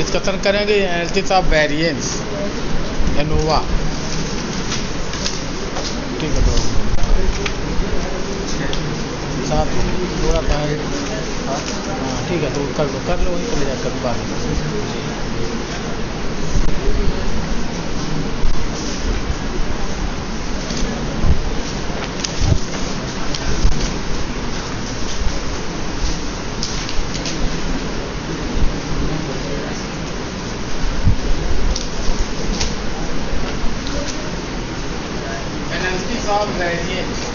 Discussion करेंगे analysis of variance ANOVA. ठीक है, तो साथ थोड़ा सा हाँ ठीक है, तो कर लो वही चले जाकर बाद में। Analysis of variance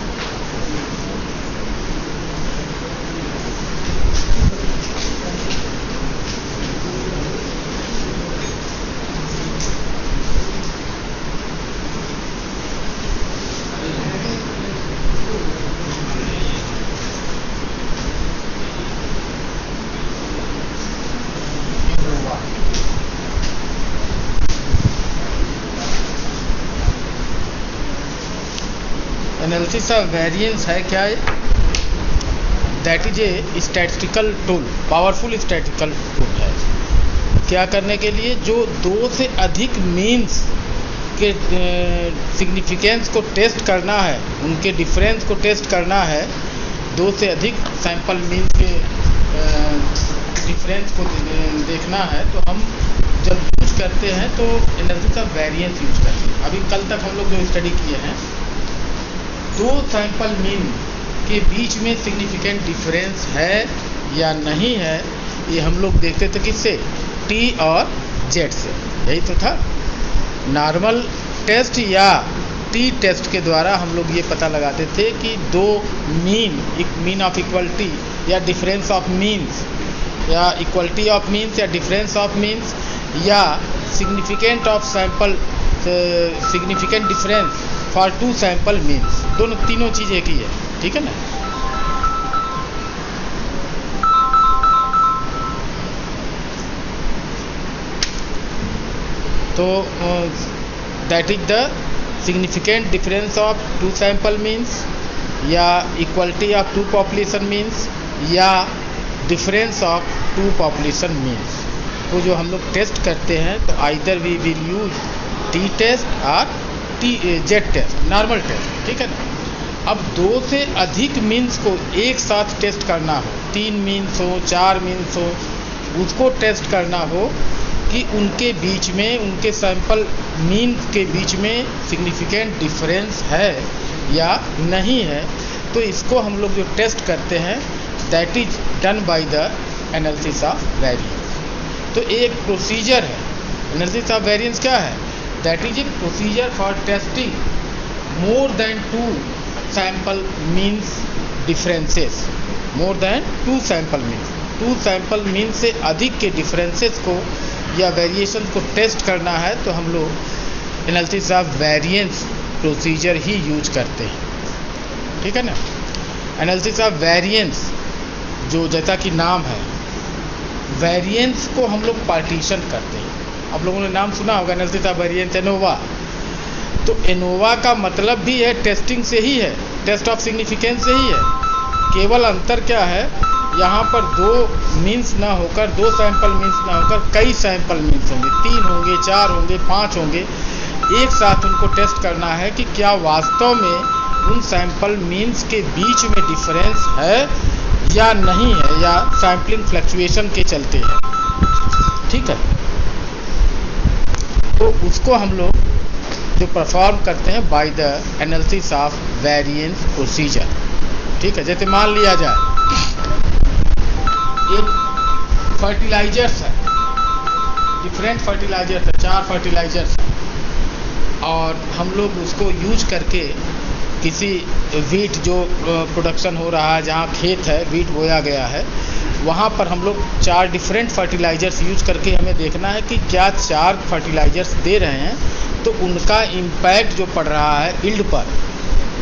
analysis of variance है क्या है? That is A statistical tool, powerful statistical tool है। क्या करने के लिए? जो दो से अधिक मीन्स के सिग्निफिकेंस को टेस्ट करना है, उनके डिफरेंस को टेस्ट करना है, दो से अधिक सैंपल मीन्स के डिफरेंस को देखना है, तो हम जब यूज करते हैं तो एनालिसिस ऑफ वेरिएंस यूज करते हैं। अभी कल तक हम लोग जो स्टडी किए हैं, दो सैंपल मीन के बीच में सिग्निफिकेंट डिफरेंस है या नहीं है, ये हम लोग देखते थे किससे? टी और जेड से। यही तो था। नॉर्मल टेस्ट या टी टेस्ट के द्वारा हम लोग ये पता लगाते थे कि दो मीन ऑफ इक्वलिटी या डिफरेंस ऑफ मीन्स या इक्वलिटी ऑफ मीन्स या डिफरेंस ऑफ मीन्स या significant of sample significant difference for two sample means, दोनों तीनों चीज़ एक ही है। ठीक है ना? तो that is the significant difference of two sample means या equality of two population means या difference of two population means. तो जो हम लोग टेस्ट करते हैं, तो either we will use t test और जेड टेस्ट, नॉर्मल टेस्ट। ठीक है ना? अब दो से अधिक मीन्स को एक साथ टेस्ट करना हो, 3 मीन्स हो, 4 मीन्स हो, उसको टेस्ट करना हो कि उनके बीच में, उनके सैंपल मीन्स के बीच में सिग्निफिकेंट डिफरेंस है या नहीं है, तो इसको हम लोग जो टेस्ट करते हैं, that is done by the analysis of variance. तो एक प्रोसीजर है। एनालिसिस ऑफ वेरिएंस क्या है? That is a procedure for testing more than two sample means differences, more than two sample means. Two sample means से अधिक के differences को या वेरिएशन को टेस्ट करना है, तो हम लोग analysis of variance procedure he use करते हैं। ठीक है ना? एनालिसिस ऑफ वेरिएंस, जो जैसा कि नाम है, वेरिएंस को हम लोग पार्टीशन करते हैं। आप लोगों ने नाम सुना होगा एनालिसिस ऑफ वेरिएंस एनोवा। तो एनोवा का मतलब भी है टेस्टिंग से ही है, टेस्ट ऑफ सिग्निफिकेंस से ही है। केवल अंतर क्या है? यहाँ पर दो मीन्स ना होकर, दो सैंपल मीन्स ना होकर, कई सैंपल मीन्स होंगे, 3 होंगे, 4 होंगे, 5 होंगे। एक साथ उनको टेस्ट करना है कि क्या वास्तव में उन सैंपल मीन्स के बीच में डिफरेंस है या नहीं है, या सैम्पलिंग फ्लक्चुएशन के चलते है। ठीक है? तो उसको हम लोग जो परफॉर्म करते हैं bye the analysis of variance procedure. ठीक है? जैसे मान लिया जाए एक फर्टिलाइजर्स है, डिफरेंट फर्टिलाइजर्स है, 4 फर्टिलाइजर्स है, और हम लोग उसको यूज करके किसी वीट जो प्रोडक्शन हो रहा है, जहाँ खेत है, वीट बोया गया है, वहाँ पर हम लोग 4 डिफरेंट फर्टिलाइजर्स यूज करके हमें देखना है कि क्या 4 फर्टिलाइजर्स दे रहे हैं तो उनका इम्पैक्ट जो पड़ रहा है यील्ड पर,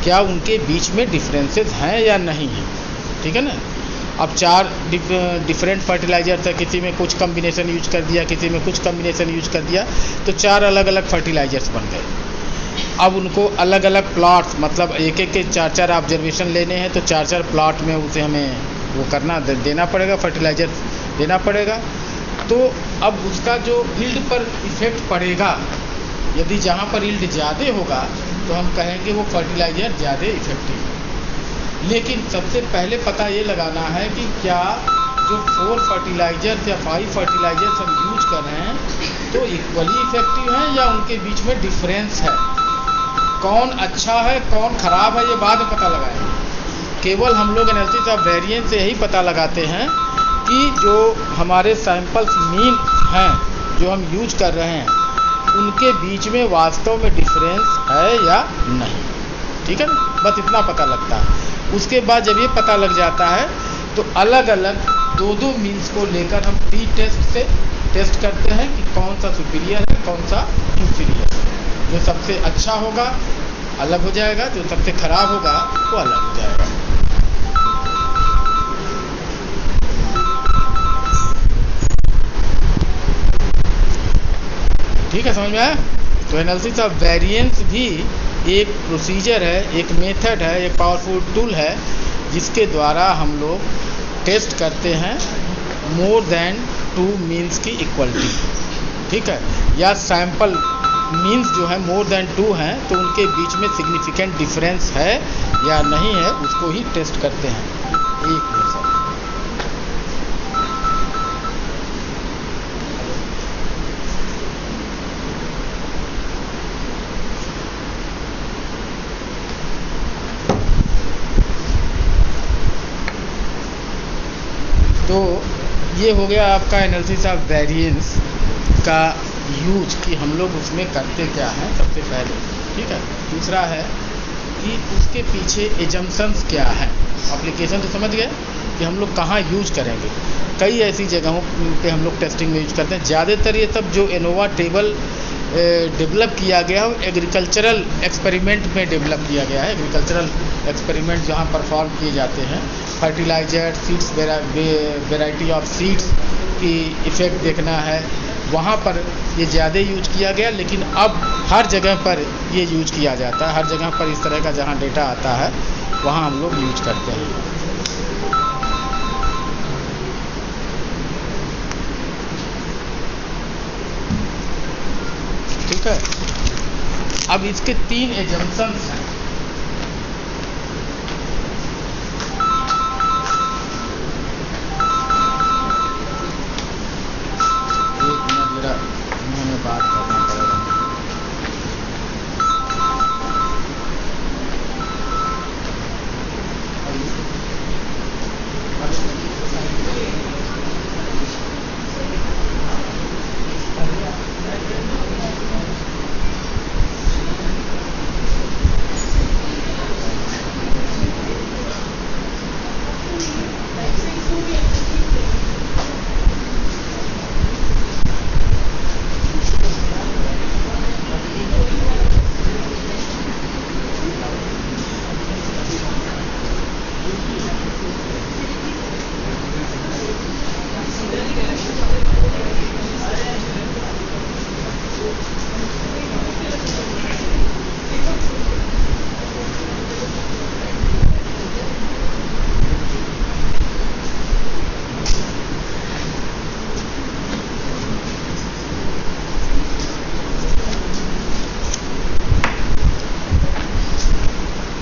क्या उनके बीच में डिफरेंसेस हैं या नहीं हैं। ठीक है ना? अब 4 डिफरेंट फर्टिलाइजर्स है, किसी में कुछ कम्बिनेशन यूज कर दिया, किसी में कुछ कम्बिनेशन यूज कर दिया, तो 4 अलग अलग फर्टिलाइजर्स बन गए। अब उनको अलग अलग प्लॉट्स, मतलब एक एक के 4-4 ऑब्जर्वेशन लेने हैं, तो 4-4 प्लॉट में उसे हमें वो करना देना पड़ेगा, फर्टिलाइजर देना पड़ेगा। तो अब उसका जो यील्ड पर इफेक्ट पड़ेगा, यदि जहाँ पर यील्ड ज़्यादा होगा तो हम कहेंगे वो फर्टिलाइज़र ज़्यादा इफेक्टिव है। लेकिन सबसे पहले पता ये लगाना है कि क्या जो 4 फर्टिलाइजर्स या 5 फर्टिलाइजर्स हम यूज कर रहे हैं तो इक्वली इफेक्टिव हैं या उनके बीच में डिफरेंस है, कौन अच्छा है कौन ख़राब है, ये बाद में पता लगाएंगे। केवल हम लोग एनालिसिस ऑफ वेरिएंस से यही पता लगाते हैं कि जो हमारे सैंपल्स मीन हैं जो हम यूज कर रहे हैं उनके बीच में वास्तव में डिफरेंस है या नहीं। ठीक है ना, बस इतना पता लगता है। उसके बाद जब ये पता लग जाता है तो अलग अलग 2-2 मीन्स को लेकर हम टी टेस्ट से टेस्ट करते हैं कि कौन सा सुपीरियर है कौन सा इंफीरियर है। जो सबसे अच्छा होगा अलग हो जाएगा, जो सबसे खराब होगा वो अलग हो जाएगा। ठीक है, समझ में आया? तो एनालिसिस ऑफ वेरिएंस भी एक प्रोसीजर है, एक मेथड है, एक पावरफुल टूल है जिसके द्वारा हम लोग टेस्ट करते हैं मोर देन 2 मीन्स की इक्वलिटी। ठीक है, या सैंपल मीन्स जो है मोर देन 2 हैं तो उनके बीच में सिग्निफिकेंट डिफरेंस है या नहीं है, उसको ही टेस्ट करते हैं। एक मिनट सर, तो ये हो गया आपका एनालिसिस ऑफ वेरिएंस का यूज कि हम लोग उसमें करते क्या हैं सबसे पहले। ठीक है, दूसरा है कि उसके पीछे एजम्पशंस क्या हैं। एप्लीकेशन तो समझ गए कि हम लोग कहाँ यूज करेंगे। कई ऐसी जगहों पे हम लोग टेस्टिंग में यूज करते हैं। ज़्यादातर ये सब जो एनोवा टेबल डेवलप किया गया है एग्रीकल्चरल एक्सपेरिमेंट में डेवलप किया गया है। एग्रीकल्चरल एक्सपेरिमेंट जहाँ परफॉर्म किए जाते हैं, fertiliser seeds variety of seeds की इफ़ेक्ट देखना है, वहाँ पर ये ज़्यादा यूज किया गया। लेकिन अब हर जगह पर ये यूज किया जाता है, हर जगह पर इस तरह का जहाँ डेटा आता है वहाँ हम लोग यूज करते हैं। ठीक है, अब इसके 3 एजम्पशंस हैं। एक मिनट जरा मैंने बात करना पड़ेगा।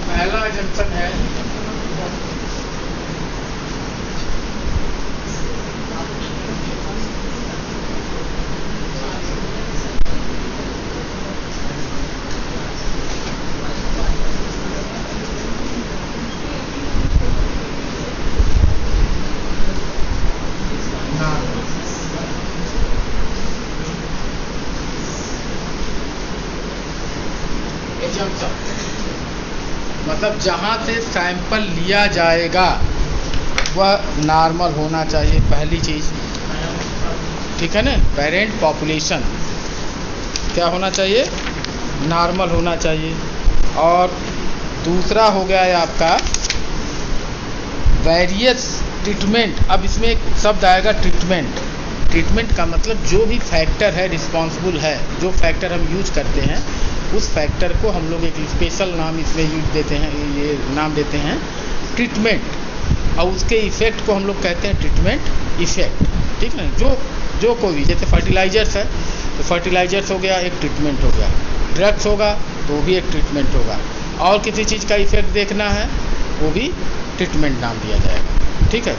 पहला एजम्पशन है मतलब जहाँ से सैंपल लिया जाएगा वह नॉर्मल होना चाहिए, पहली चीज़। ठीक है ना, पेरेंट पॉपुलेशन क्या होना चाहिए, नॉर्मल होना चाहिए। और दूसरा हो गया है आपका वेरियस ट्रीटमेंट। अब इसमें एक शब्द आएगा ट्रीटमेंट। ट्रीटमेंट का मतलब जो भी फैक्टर है रिस्पॉन्सिबल है, जो फैक्टर हम यूज करते हैं उस फैक्टर को हम लोग एक स्पेशल नाम इसमें यूज देते हैं, ये नाम देते हैं ट्रीटमेंट। और उसके इफ़ेक्ट को हम लोग कहते हैं ट्रीटमेंट इफ़ेक्ट। ठीक है। जो कोई भी, जैसे फर्टिलाइजर्स है तो फर्टिलाइजर्स हो गया, एक ट्रीटमेंट हो गया। ड्रग्स होगा तो वो भी एक ट्रीटमेंट होगा। और किसी चीज़ का इफेक्ट देखना है वो भी ट्रीटमेंट नाम दिया जाएगा, ठीक है।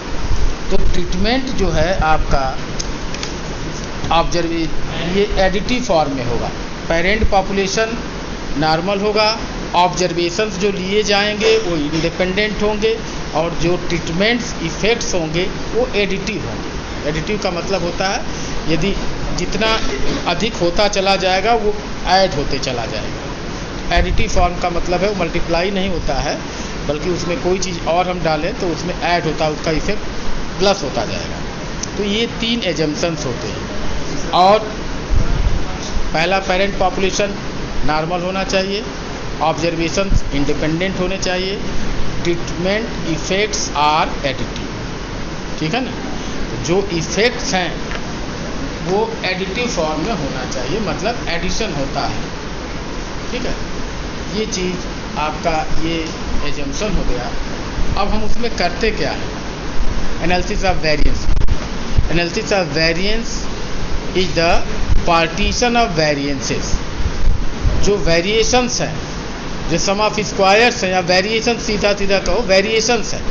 तो ट्रीटमेंट जो है आपका ये एडिटिव फॉर्म में होगा। पेरेंट पॉपुलेशन नॉर्मल होगा, ऑब्जर्वेशंस जो लिए जाएंगे वो इंडिपेंडेंट होंगे, और जो ट्रीटमेंट्स इफ़ेक्ट्स होंगे वो एडिटिव होंगे। एडिटिव का मतलब होता है यदि जितना अधिक होता चला जाएगा वो ऐड होते चला जाएगा। एडिटिव फॉर्म का मतलब है वो मल्टीप्लाई नहीं होता है, बल्कि उसमें कोई चीज़ और हम डालें तो उसमें ऐड होता है, उसका इफेक्ट प्लस होता जाएगा। तो ये 3 एजम्पशंस होते हैं। और पहला, पेरेंट पॉपुलेशन नॉर्मल होना चाहिए, ऑब्जर्वेशंस इंडिपेंडेंट होने चाहिए, ट्रीटमेंट इफ़ेक्ट्स आर एडिटिव, ठीक है ना। जो इफ़ेक्ट्स हैं वो एडिटिव फॉर्म में होना चाहिए, मतलब एडिशन होता है, ठीक है। ये चीज़ आपका ये एजम्पशन हो गया। अब हम उसमें करते क्या है? Analysis of variance. Analysis of variance is the partition of variances. जो वेरिएशंस हैं, जो सम ऑफ स्क्वायर्स हैं, या वेरिएशन सीधा कहो वेरिएशंस हैं,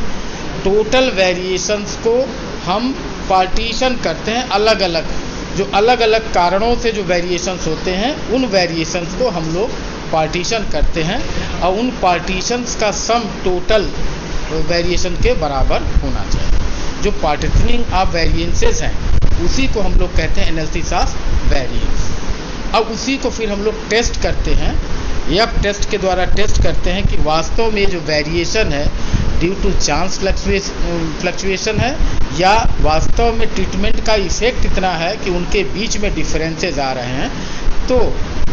टोटल वेरिएशंस को हम पार्टीशन करते हैं अलग अलग। जो अलग अलग कारणों से जो वेरिएशंस होते हैं उन वेरिएशंस को हम लोग पार्टीशन करते हैं, और उन पार्टीशंस का सम टोटल वेरिएशन के बराबर होना चाहिए। जो पार्टीशनिंग ऑफ वेरिएंसेस हैं उसी को हम लोग कहते हैं एनालिसिस ऑफ वेरिएंस। अब उसी को फिर हम लोग टेस्ट करते हैं, या टेस्ट के द्वारा टेस्ट करते हैं कि वास्तव में जो वेरिएशन है ड्यू टू चांस फ्लक्चुएशन है, या वास्तव में ट्रीटमेंट का इफेक्ट इतना है कि उनके बीच में डिफरेंसेस आ रहे हैं। तो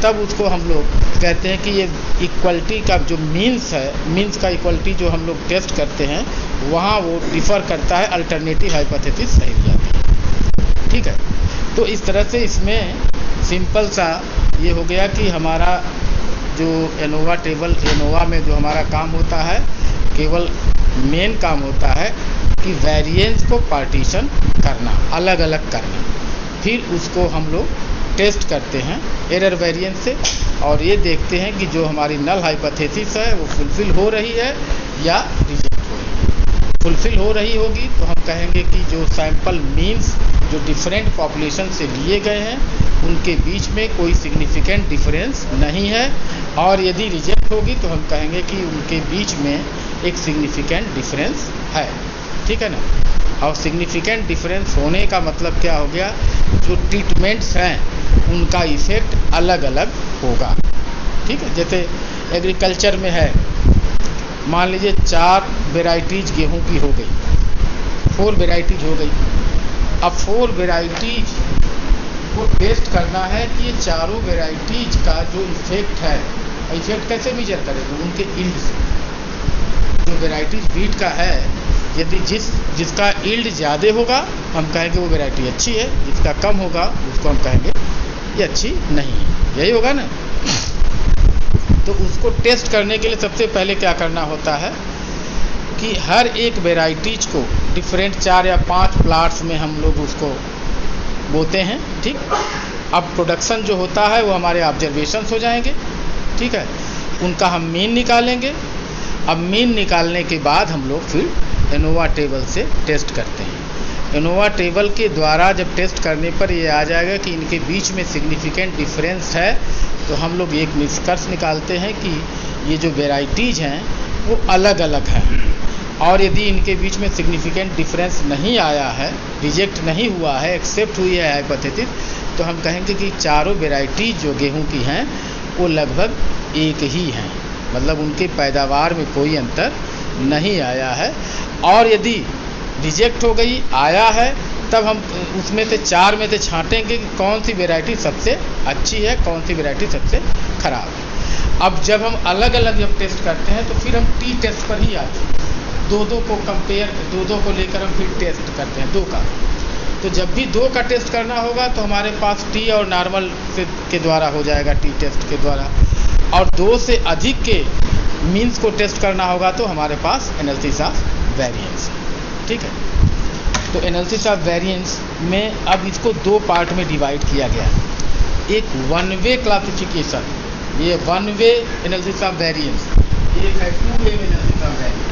तब उसको हम लोग कहते हैं कि ये इक्वलिटी का जो मीन्स है, मीन्स का इक्वलिटी जो हम लोग टेस्ट करते हैं वहाँ वो डिफ़र करता है, अल्टरनेटिव हाइपोथेसिस सही हो जाती है, ठीक है। तो इस तरह से इसमें सिंपल सा ये हो गया कि हमारा जो एनोवा टेबल, एनोवा में जो हमारा काम होता है, केवल मेन काम होता है कि वेरिएंस को पार्टीशन करना, अलग अलग करना, फिर उसको हम लोग टेस्ट करते हैं एरर वेरिएंस से, और ये देखते हैं कि जो हमारी नल हाइपोथेसिस है वो फुलफिल हो रही है या रिजेक्ट हो रही है। फुलफिल हो रही होगी तो हम कहेंगे कि जो सैंपल मीन्स जो डिफरेंट पॉपुलेशन से लिए गए हैं उनके बीच में कोई सिग्निफिकेंट डिफरेंस नहीं है, और यदि रिजेक्ट होगी तो हम कहेंगे कि उनके बीच में एक सिग्निफिकेंट डिफरेंस है, ठीक है ना। और सिग्निफिकेंट डिफरेंस होने का मतलब क्या हो गया? जो ट्रीटमेंट्स हैं उनका इफ़ेक्ट अलग अलग होगा, ठीक है। जैसे एग्रीकल्चर में है, मान लीजिए 4 वेराइटीज़ गेहूं की हो गई, 4 वेराइटीज़ हो गई। अब 4 वेराइटीज़ को टेस्ट करना है कि ये चारों वेराइटीज़ का जो इफ़ेक्ट है, इफ़ेक्ट कैसे मेजर करेंगे? उनके यील्ड से। जो वेराइटीज़ वीट का है, यदि जिसका यील्ड ज़्यादा होगा हम कहेंगे वो वैरायटी अच्छी है, जिसका कम होगा उसको हम कहेंगे ये अच्छी नहीं है, यही होगा ना। तो उसको टेस्ट करने के लिए सबसे पहले क्या करना होता है कि हर एक वेराइटीज को डिफरेंट 4 या 5 प्लाट्स में हम लोग उसको बोते हैं, ठीक। अब प्रोडक्शन जो होता है वो हमारे ऑब्जर्वेशंस हो जाएंगे, ठीक है। उनका हम मीन निकालेंगे। अब मीन निकालने के बाद हम लोग फिर एनोवा टेबल से टेस्ट करते हैं। एनोवा टेबल के द्वारा जब टेस्ट करने पर ये आ जाएगा कि इनके बीच में सिग्निफिकेंट डिफरेंस है, तो हम लोग एक निष्कर्ष निकालते हैं कि ये जो वेराइटीज़ हैं वो अलग अलग हैं। और यदि इनके बीच में सिग्निफिकेंट डिफरेंस नहीं आया है, रिजेक्ट नहीं हुआ है, एक्सेप्ट हुई है हाइपोथेसिस, तो हम कहेंगे कि चारों वेराइटीज़ जो गेहूं की हैं वो लगभग एक ही हैं, मतलब उनकी पैदावार में कोई अंतर नहीं आया है। और यदि रिजेक्ट हो गई, आया है, तब हम उसमें से 4 में से छांटेंगे कि कौन सी वेराइटी सबसे अच्छी है, कौन सी वेराइटी सबसे ख़राब है। अब जब हम अलग अलग जब टेस्ट करते हैं तो फिर हम टी टेस्ट पर ही आते हैं। दो को कंपेयर, दो को लेकर हम फिर टेस्ट करते हैं 2 का। तो जब भी 2 का टेस्ट करना होगा तो हमारे पास टी और नॉर्मल के द्वारा हो जाएगा, टी टेस्ट के द्वारा। और 2 से अधिक के मीन्स को टेस्ट करना होगा तो हमारे पास एनालिसिस ऑफ वेरिएंस, ठीक है। तो एनालिसिस ऑफ वेरिएंस में अब इसको दो पार्ट में डिवाइड किया गया है। एक वन वे क्लासिफिकेशन, ये one way analysis of variance, एक है two way analysis of variance.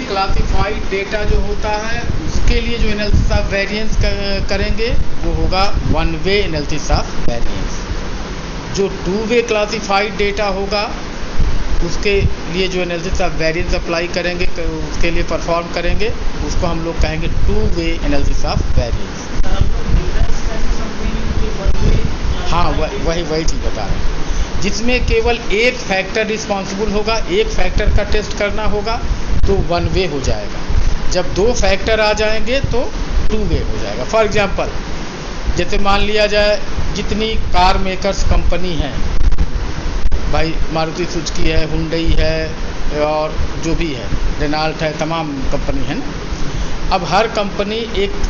Classified data जो होता है उसके लिए जो एनालिसिस ऑफ वेरिएंस करेंगे वो होगा one way analysis of variance. जो टू वे क्लासिफाइड डेटा होगा उसके लिए जो एनालिसिस ऑफ वेरिएंस अप्लाई करेंगे, उसके लिए परफॉर्म करेंगे, उसको हम लोग कहेंगे to way analysis of variance. हाँ, वही चीज़ बता रहे हैं, जिसमें केवल एक फैक्टर रिस्पॉन्सिबल होगा, एक फैक्टर का टेस्ट करना होगा तो वन वे हो जाएगा। जब दो फैक्टर आ जाएंगे तो टू वे हो जाएगा। फॉर एग्जांपल, जैसे मान लिया जाए जितनी कार मेकर्स कंपनी हैं, भाई मारुति सुजुकी है, हुंडई है और जो भी है, रेनॉल्ट है, तमाम कंपनी है ना। अब हर कंपनी एक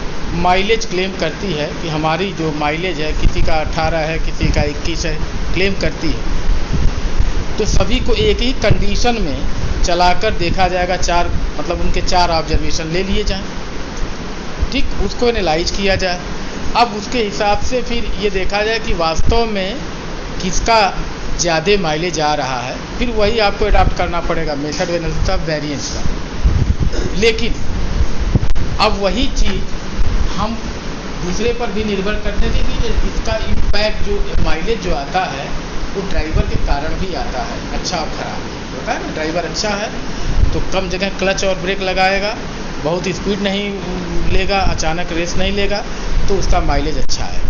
माइलेज क्लेम करती है कि हमारी जो माइलेज है, किसी का 18 है, किसी का 21 है, क्लेम करती है। तो सभी को एक ही कंडीशन में चलाकर देखा जाएगा, मतलब उनके 4 ऑब्जर्वेशन ले लिए जाएं, ठीक, उसको एनालाइज किया जाए। अब उसके हिसाब से फिर ये देखा जाए कि वास्तव में किसका ज़्यादा माइलेज आ रहा है, फिर वही आपको अडॉप्ट करना पड़ेगा मेथड एनालिसिस ऑफ वेरिएंस का। लेकिन अब वही चीज़ हम दूसरे पर भी निर्भर करते थे कि इसका इम्पैक्ट जो माइलेज जो आता है वो ड्राइवर के कारण भी आता है, अच्छा और खराब होता है ना। ड्राइवर अच्छा है तो कम जगह क्लच और ब्रेक लगाएगा, बहुत स्पीड नहीं लेगा, अचानक रेस नहीं लेगा, तो उसका माइलेज अच्छा है।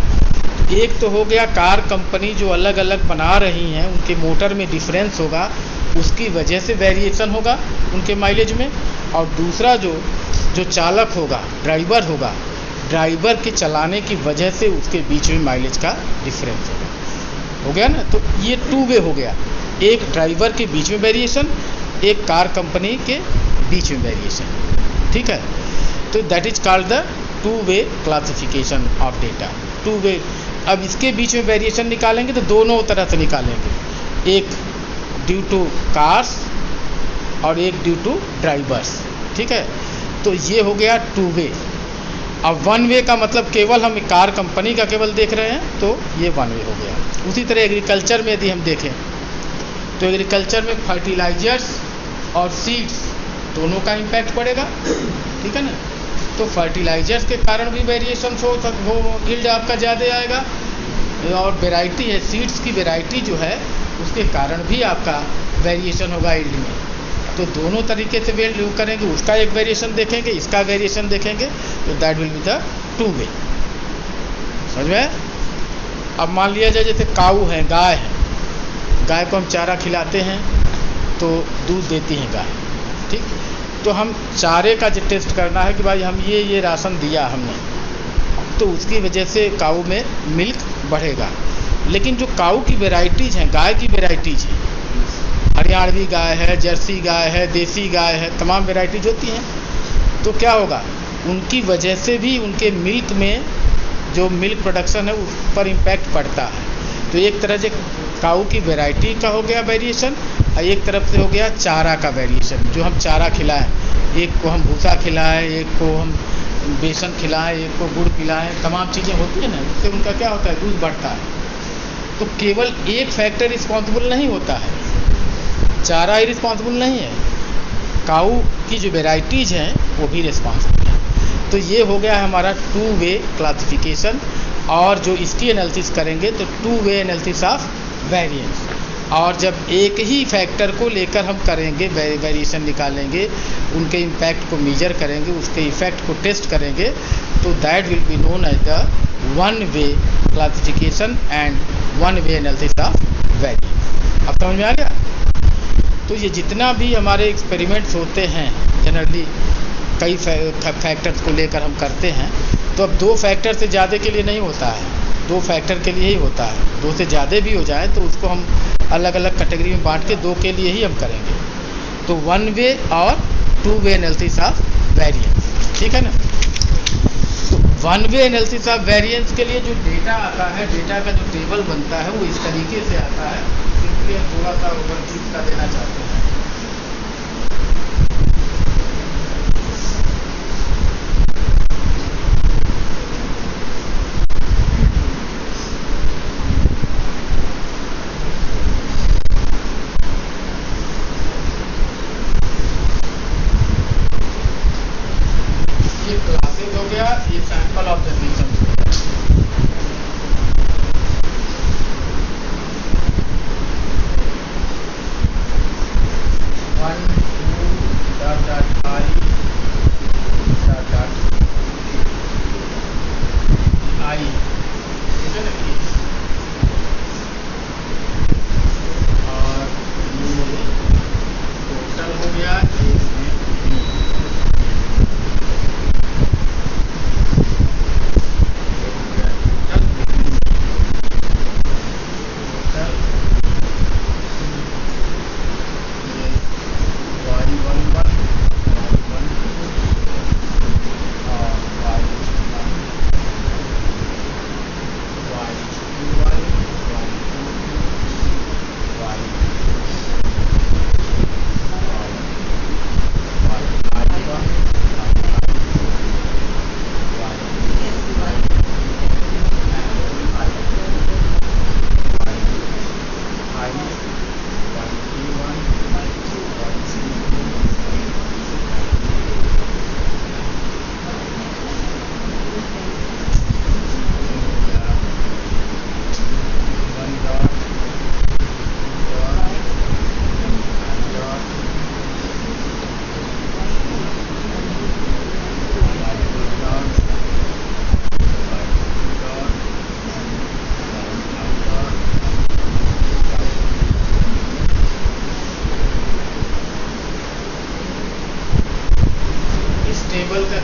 एक तो हो गया कार कंपनी जो अलग अलग बना रही हैं, उनके मोटर में डिफरेंस होगा, उसकी वजह से वेरिएशन होगा उनके माइलेज में। और दूसरा जो चालक होगा, ड्राइवर होगा, ड्राइवर के चलाने की वजह से उसके बीच में माइलेज का डिफरेंस होगा। हो गया ना। तो ये टू वे हो गया, एक ड्राइवर के बीच में वेरिएशन, एक कार कंपनी के बीच में वेरिएशन, ठीक है। तो that is called the two way classification of data, two way. अब इसके बीच में वेरिएशन निकालेंगे तो दोनों तरह से निकालेंगे, एक ड्यू टू कार्स और एक ड्यू टू ड्राइवर्स, ठीक है। तो ये हो गया टू वे। अब वन वे का मतलब केवल हम कार कंपनी का केवल देख रहे हैं, तो ये वन वे हो गया। उसी तरह एग्रीकल्चर में यदि हम देखें तो एग्रीकल्चर में फर्टिलाइजर्स और सीड्स दोनों का इम्पैक्ट पड़ेगा, ठीक है ना। तो फर्टिलाइजर्स के कारण भी वेरिएशन हो, यील्ड आपका ज़्यादा आएगा, और वेराइटी है, सीड्स की वेराइटी जो है उसके कारण भी आपका वेरिएशन होगा यील्ड में। तो दोनों तरीके से वैल्यू करेंगे, उसका एक वेरिएशन देखेंगे, इसका वेरिएशन देखेंगे, तो that will be the two way. समझ में? अब मान लिया जाए जैसे काऊ है, गाय है, गाय को हम चारा खिलाते हैं तो दूध देती है गाय, ठीक। तो हम चारे का जो टेस्ट करना है कि भाई हम ये राशन दिया हमने, तो उसकी वजह से काऊ में मिल्क बढ़ेगा। लेकिन जो काऊ की वेराइटीज़ हैं, गाय की वेराइटीज़ हैं, हरियाणवी गाय है, जर्सी गाय है, देसी गाय है, तमाम वेराइटीज होती हैं, तो क्या होगा, उनकी वजह से भी उनके मिल्क में जो मिल्क प्रोडक्शन है उस पर इम्पैक्ट पड़ता है। तो एक तरह से काऊ की वैरायटी का हो गया वेरिएशन, और एक तरफ से हो गया चारा का वेरिएशन। जो हम चारा खिलाएं, एक को हम भूसा खिलाएं, एक को हम बेसन खिलाएं, एक को गुड़ पिलाएं, तमाम चीज़ें होती हैं ना, उससे उनका क्या होता है, दूध बढ़ता है। तो केवल एक फैक्टर रिस्पॉन्सिबल नहीं होता है, चारा ही रिस्पॉन्सिबल नहीं है, काऊ की जो वेराइटीज़ हैं वो भी रिस्पॉन्सिबल है। तो ये हो गया हमारा टू वे क्लासिफिकेशन। और जो इसकी एनालिसिस करेंगे तो to way analysis of variance. और जब एक ही फैक्टर को लेकर हम करेंगे, वेरिएशन निकालेंगे, उनके इम्पैक्ट को मेजर करेंगे, उसके इफ़ेक्ट को टेस्ट करेंगे, तो that will be known as the one way classification and one way analysis of variance. अब समझ में आ गया? तो ये जितना भी हमारे एक्सपेरिमेंट्स होते हैं जनरली कई फैक्टर्स को लेकर हम करते हैं, तो अब 2 फैक्टर से ज़्यादा के लिए नहीं होता है, 2 फैक्टर के लिए ही होता है। 2 से ज़्यादा भी हो जाए तो उसको हम अलग अलग कैटेगरी में बांट के 2 के लिए ही हम करेंगे। तो 1 वे और 2 वे एनालिसिस ऑफ वेरिएंस, ठीक है ना। तो 1 वे एनालिसिस ऑफ वेरिएंस के लिए जो डेटा आता है, डेटा का जो टेबल बनता है वो इस तरीके से आता है। इसलिए थोड़ा सा ओवरव्यू का देना चाहते हैं। ये क्लासेस हो गया, ये सैंपल ऑब्जर्वेशन हो गया।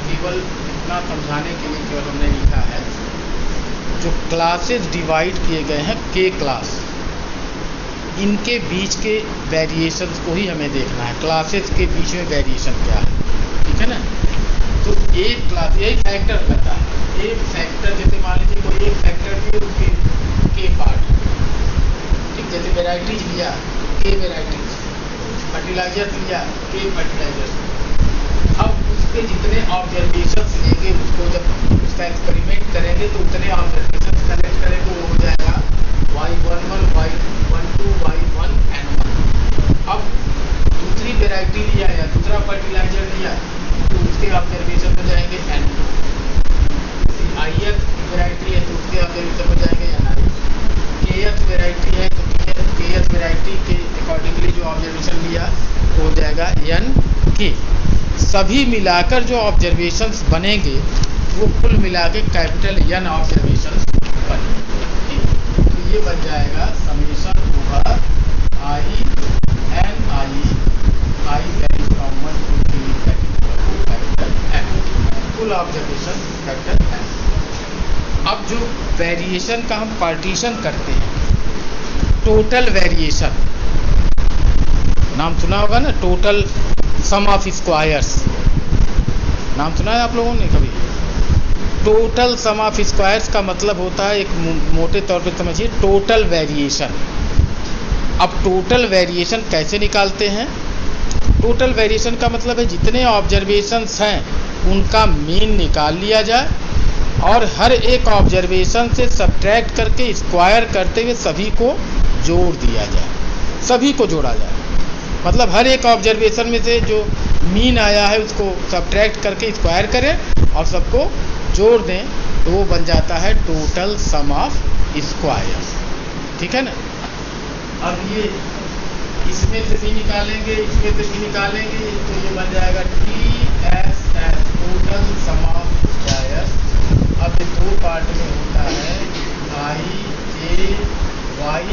केवल इतना समझाने के लिए केवल हमने लिखा है, जो क्लासेस डिवाइड किए गए हैं के क्लास, इनके बीच के वेरिएशंस को ही हमें देखना है। क्लासेस के बीच में वेरिएशन क्या है, ठीक है ना। तो एक क्लास यही फैक्टर करता है, एक फैक्टर जैसे मान लीजिए कोई एक फैक्टर भी उसके के पार्ट, ठीक, जैसे वेराइटीज लिया के वेराइटीज, फर्टिलाइजर लिया के फर्टिलाइजर। अब उसके जितने ऑब्जर्वेशंस लेंगे, उसको जब उसका एक्सपेरिमेंट करेंगे तो उतने ऑब्जर्वेशंस कलेक्ट करेंगे, वो हो जाएगा Y11, Y12, Y1 N1। अब दूसरी वेराइटी लिया या दूसरा फर्टिलाइजर लिया तो उसके ऑब्जर्वेशन हो जाएंगे N2। ith वेराइटी है तो उसके ऑब्जर्वेशन हो जाएंगे Ni। kth वेराइटी है तो kth वेराइटी के अकॉर्डिंगली जो ऑब्जर्वेशन लिया तो हो जाएगा Nk। सभी मिलाकर जो ऑब्जर्वेशंस बनेंगे वो कुल मिला के कैपिटल N ऑब्जर्वेशंस बनेंगे। तो ये बन जाएगा summation over I vary from 1 to 3 capital N, कुल ऑब्जर्वेशन कैपिटल N। अब जो वेरिएशन का हम पार्टीशन करते हैं, टोटल वेरिएशन नाम सुना होगा ना, टोटल सम ऑफ स्क्वायर्स नाम सुना है आप लोगों ने कभी। टोटल सम ऑफ स्क्वायर्स का मतलब होता है, एक मोटे तौर पे समझिए, टोटल वेरिएशन। अब टोटल वेरिएशन कैसे निकालते हैं? टोटल वेरिएशन का मतलब है जितने ऑब्जर्वेशंस हैं उनका मीन निकाल लिया जाए और हर एक ऑब्जर्वेशन से सब्ट्रैक्ट करके स्क्वायर करते हुए सभी को जोड़ दिया जाए, सभी को जोड़ा जाए। मतलब हर एक ऑब्जर्वेशन में से जो मीन आया है उसको सब्ट्रैक्ट करके स्क्वायर करें और सबको जोड़ दें, तो वो बन जाता है टोटल सम ऑफ स्क्वायर्स, ठीक है ना। अब ये इसमें से भी निकालेंगे, इसमें से भी निकालेंगे, तो ये बन जाएगा TSS, total sum of squares. अब ये दो पार्ट में होता है, Ij Yij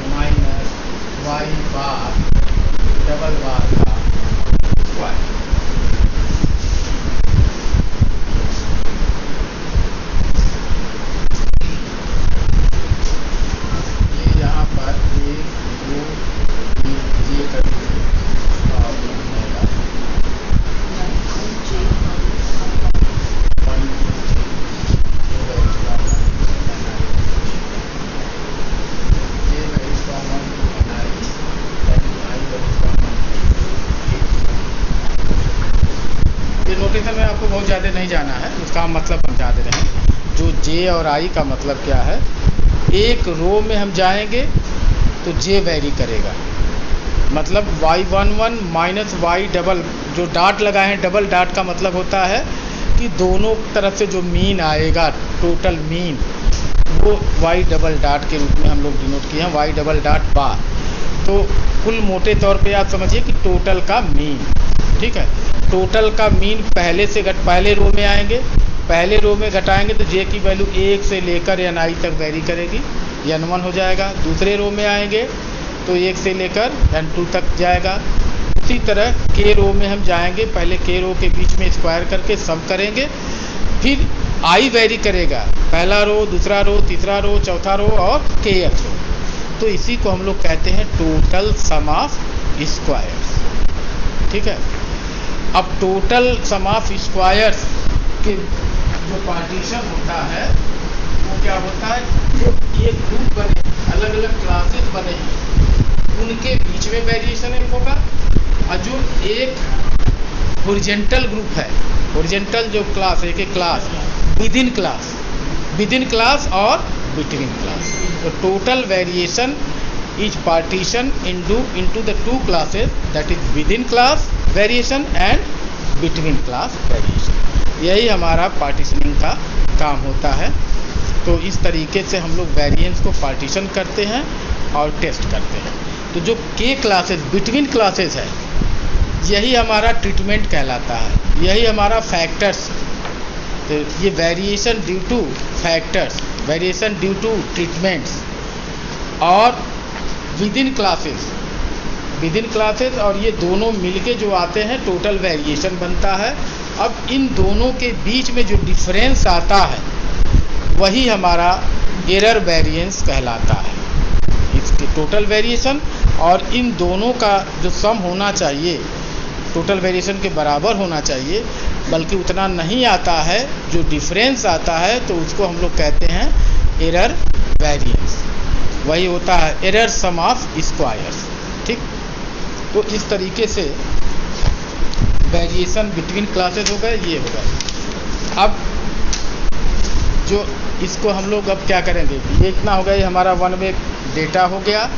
माइनस Y बार ऑपरेशन में आपको बहुत ज़्यादा नहीं जाना है, उसका हम मतलब समझा दे रहे हैं। जो जे और आई का मतलब क्या है, एक रो में हम जाएंगे तो जे वेरी करेगा, मतलब y11 माइनस वाई डबल, जो डाट लगाए हैं डबल डाट का मतलब होता है कि दोनों तरफ से जो मीन आएगा, टोटल मीन, वो वाई डबल डाट के रूप में हम लोग डिनोट किए हैं, वाई डबल डाट बार। तो कुल मोटे तौर पे आप समझिए कि टोटल का मीन, ठीक है। टोटल का मीन पहले रो में आएंगे, पहले रो में घटाएंगे तो जे की वैल्यू 1 से लेकर एन आई तक वेरी करेगी, n1 हो जाएगा। दूसरे रो में आएंगे तो 1 से लेकर n2 तक जाएगा। उसी तरह के रो में हम जाएंगे, पहले के रो के बीच में स्क्वायर करके सम करेंगे, फिर आई वेरी करेगा, पहला रो, दूसरा रो, तीसरा रो, चौथा रो और के रो। तो इसी को हम लोग कहते हैं टोटल सम ऑफ स्क्वायर्स, ठीक है। अब टोटल सम ऑफ स्क्वायर्स के जो पार्टीशन होता है वो क्या होता है, जो एक ग्रुप बने, अलग अलग क्लासेस बने हैं, उनके बीच में वेरिएशन होगा। और जो एक हॉरिजॉन्टल ग्रुप है, हॉरिजॉन्टल जो क्लास है, एक क्लास विद इन क्लास और बिटवीन क्लास, तो total variation is partition into the two classes, that is with in class variation and between class variation. यही हमारा पार्टीशनिंग का काम होता है। तो इस तरीके से हम लोग वेरिएंस को पार्टीशन करते हैं और टेस्ट करते हैं। तो जो के क्लासेस बिटवीन क्लासेस है, यही हमारा ट्रीटमेंट कहलाता है, यही हमारा फैक्टर्स। तो ये variation due to factors, variation due to treatments और विद इन क्लासेस, और ये दोनों मिलके जो आते हैं टोटल वेरिएशन बनता है। अब इन दोनों के बीच में जो डिफरेंस आता है वही हमारा एरर वेरिएंस कहलाता है। इसके टोटल वेरिएशन और इन दोनों का जो सम होना चाहिए टोटल वेरिएशन के बराबर होना चाहिए, बल्कि उतना नहीं आता है, जो डिफरेंस आता है तो उसको हम लोग कहते हैं एरर वेरिएंस। वही होता है एरर सम ऑफ स्क्वायर्स, ठीक। तो इस तरीके से वेरिएशन बिटवीन क्लासेस हो गए, ये हो गए। अब जो इसको हम लोग अब क्या करेंगे, ये इतना हो गया, ये हमारा वन वे डेटा हो गया।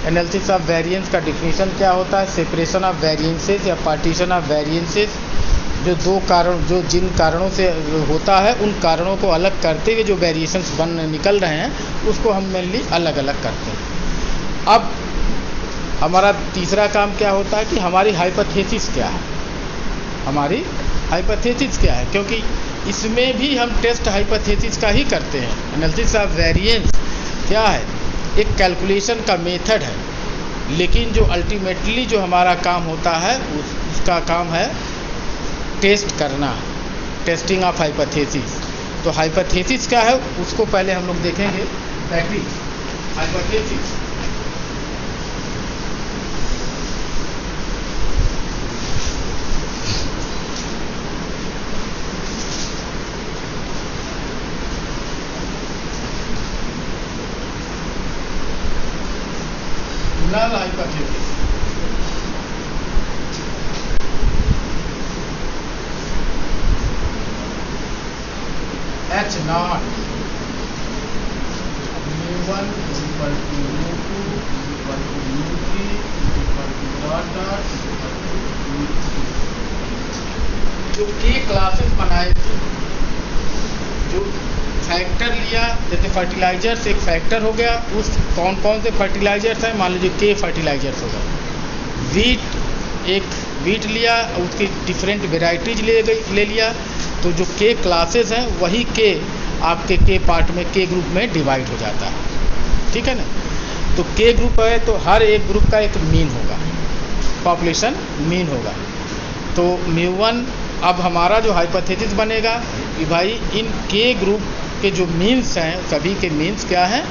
एनालिसिस ऑफ वेरिएंस का डिफिनीशन क्या होता है, सेपरेशन ऑफ वेरिएंसेस या पार्टीशन ऑफ वेरिएंसेस, जो दो कारण, जो जिन कारणों से होता है उन कारणों को अलग करते हुए जो वेरिएशंस निकल रहे हैं उसको हम मेनली अलग अलग करते हैं। अब हमारा तीसरा काम क्या होता है कि हमारी हाइपोथेसिस क्या है, हमारी हाइपोथेसिस क्या है, क्योंकि इसमें भी हम टेस्ट हाइपोथेसिस का ही करते हैं। एनालिसिस ऑफ वेरिएंस क्या है, एक कैलकुलेशन का मेथड है, लेकिन जो अल्टीमेटली जो हमारा काम होता है उसका काम है टेस्ट करना, टेस्टिंग ऑफ हाइपोथेसिस। तो हाइपोथेसिस क्या है उसको पहले हम लोग देखेंगे। That is hypothesis null hypothesis। H naught mu1 is equal to mu2 is equal to mu3 is equal to dot dot is equal to mu3। जो के क्लासेस बनाए थे, जो फैक्टर लिया, जैसे फर्टिलाइजर्स एक फैक्टर हो गया, उस कौन कौन से फर्टिलाइजर्स हैं, मान लीजिए के फर्टिलाइजर्स हो गए। वीट एक वीट लिया, उसकी डिफरेंट वेराइटीज ले लिया, तो जो के क्लासेस हैं वही के आपके के पार्ट में के ग्रुप में डिवाइड हो जाता है, ठीक है ना। तो के ग्रुप है तो हर एक ग्रुप का एक मीन होगा, पॉपुलेशन मीन होगा। तो म्यू1 अब हमारा जो हाइपोथेसिस बनेगा कि भाई इन के ग्रुप के जो मीन्स हैं सभी के मीन्स क्या हैं,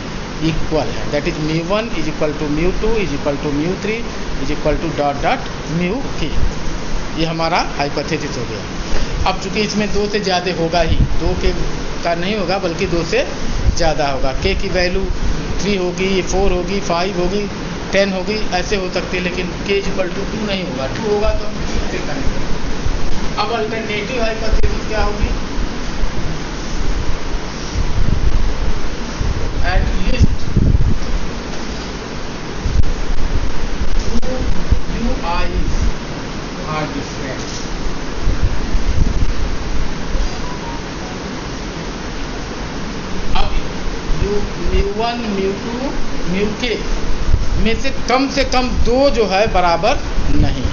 इक्वल है। That is mu one is equal to mu two is equal to म्यू3 is equal to dot dot mu k. ये हमारा हाइपोथेसिस हो गया। अब चूंकि इसमें 2 से ज़्यादा होगा ही, 2 के का नहीं होगा बल्कि 2 से ज़्यादा होगा। के की वैल्यू 3 होगी, 4 होगी, 5 होगी, 10 होगी, ऐसे हो सकती है, लेकिन के इज इक्वल टू 2 नहीं होगा। 2 होगा तो हम इससे करेंगे। अब अल्टरनेटिव हाइपोथेसिस क्या होगी? At least two UIs are different. अब μ1 μ2 μk में से कम दो जो है बराबर नहीं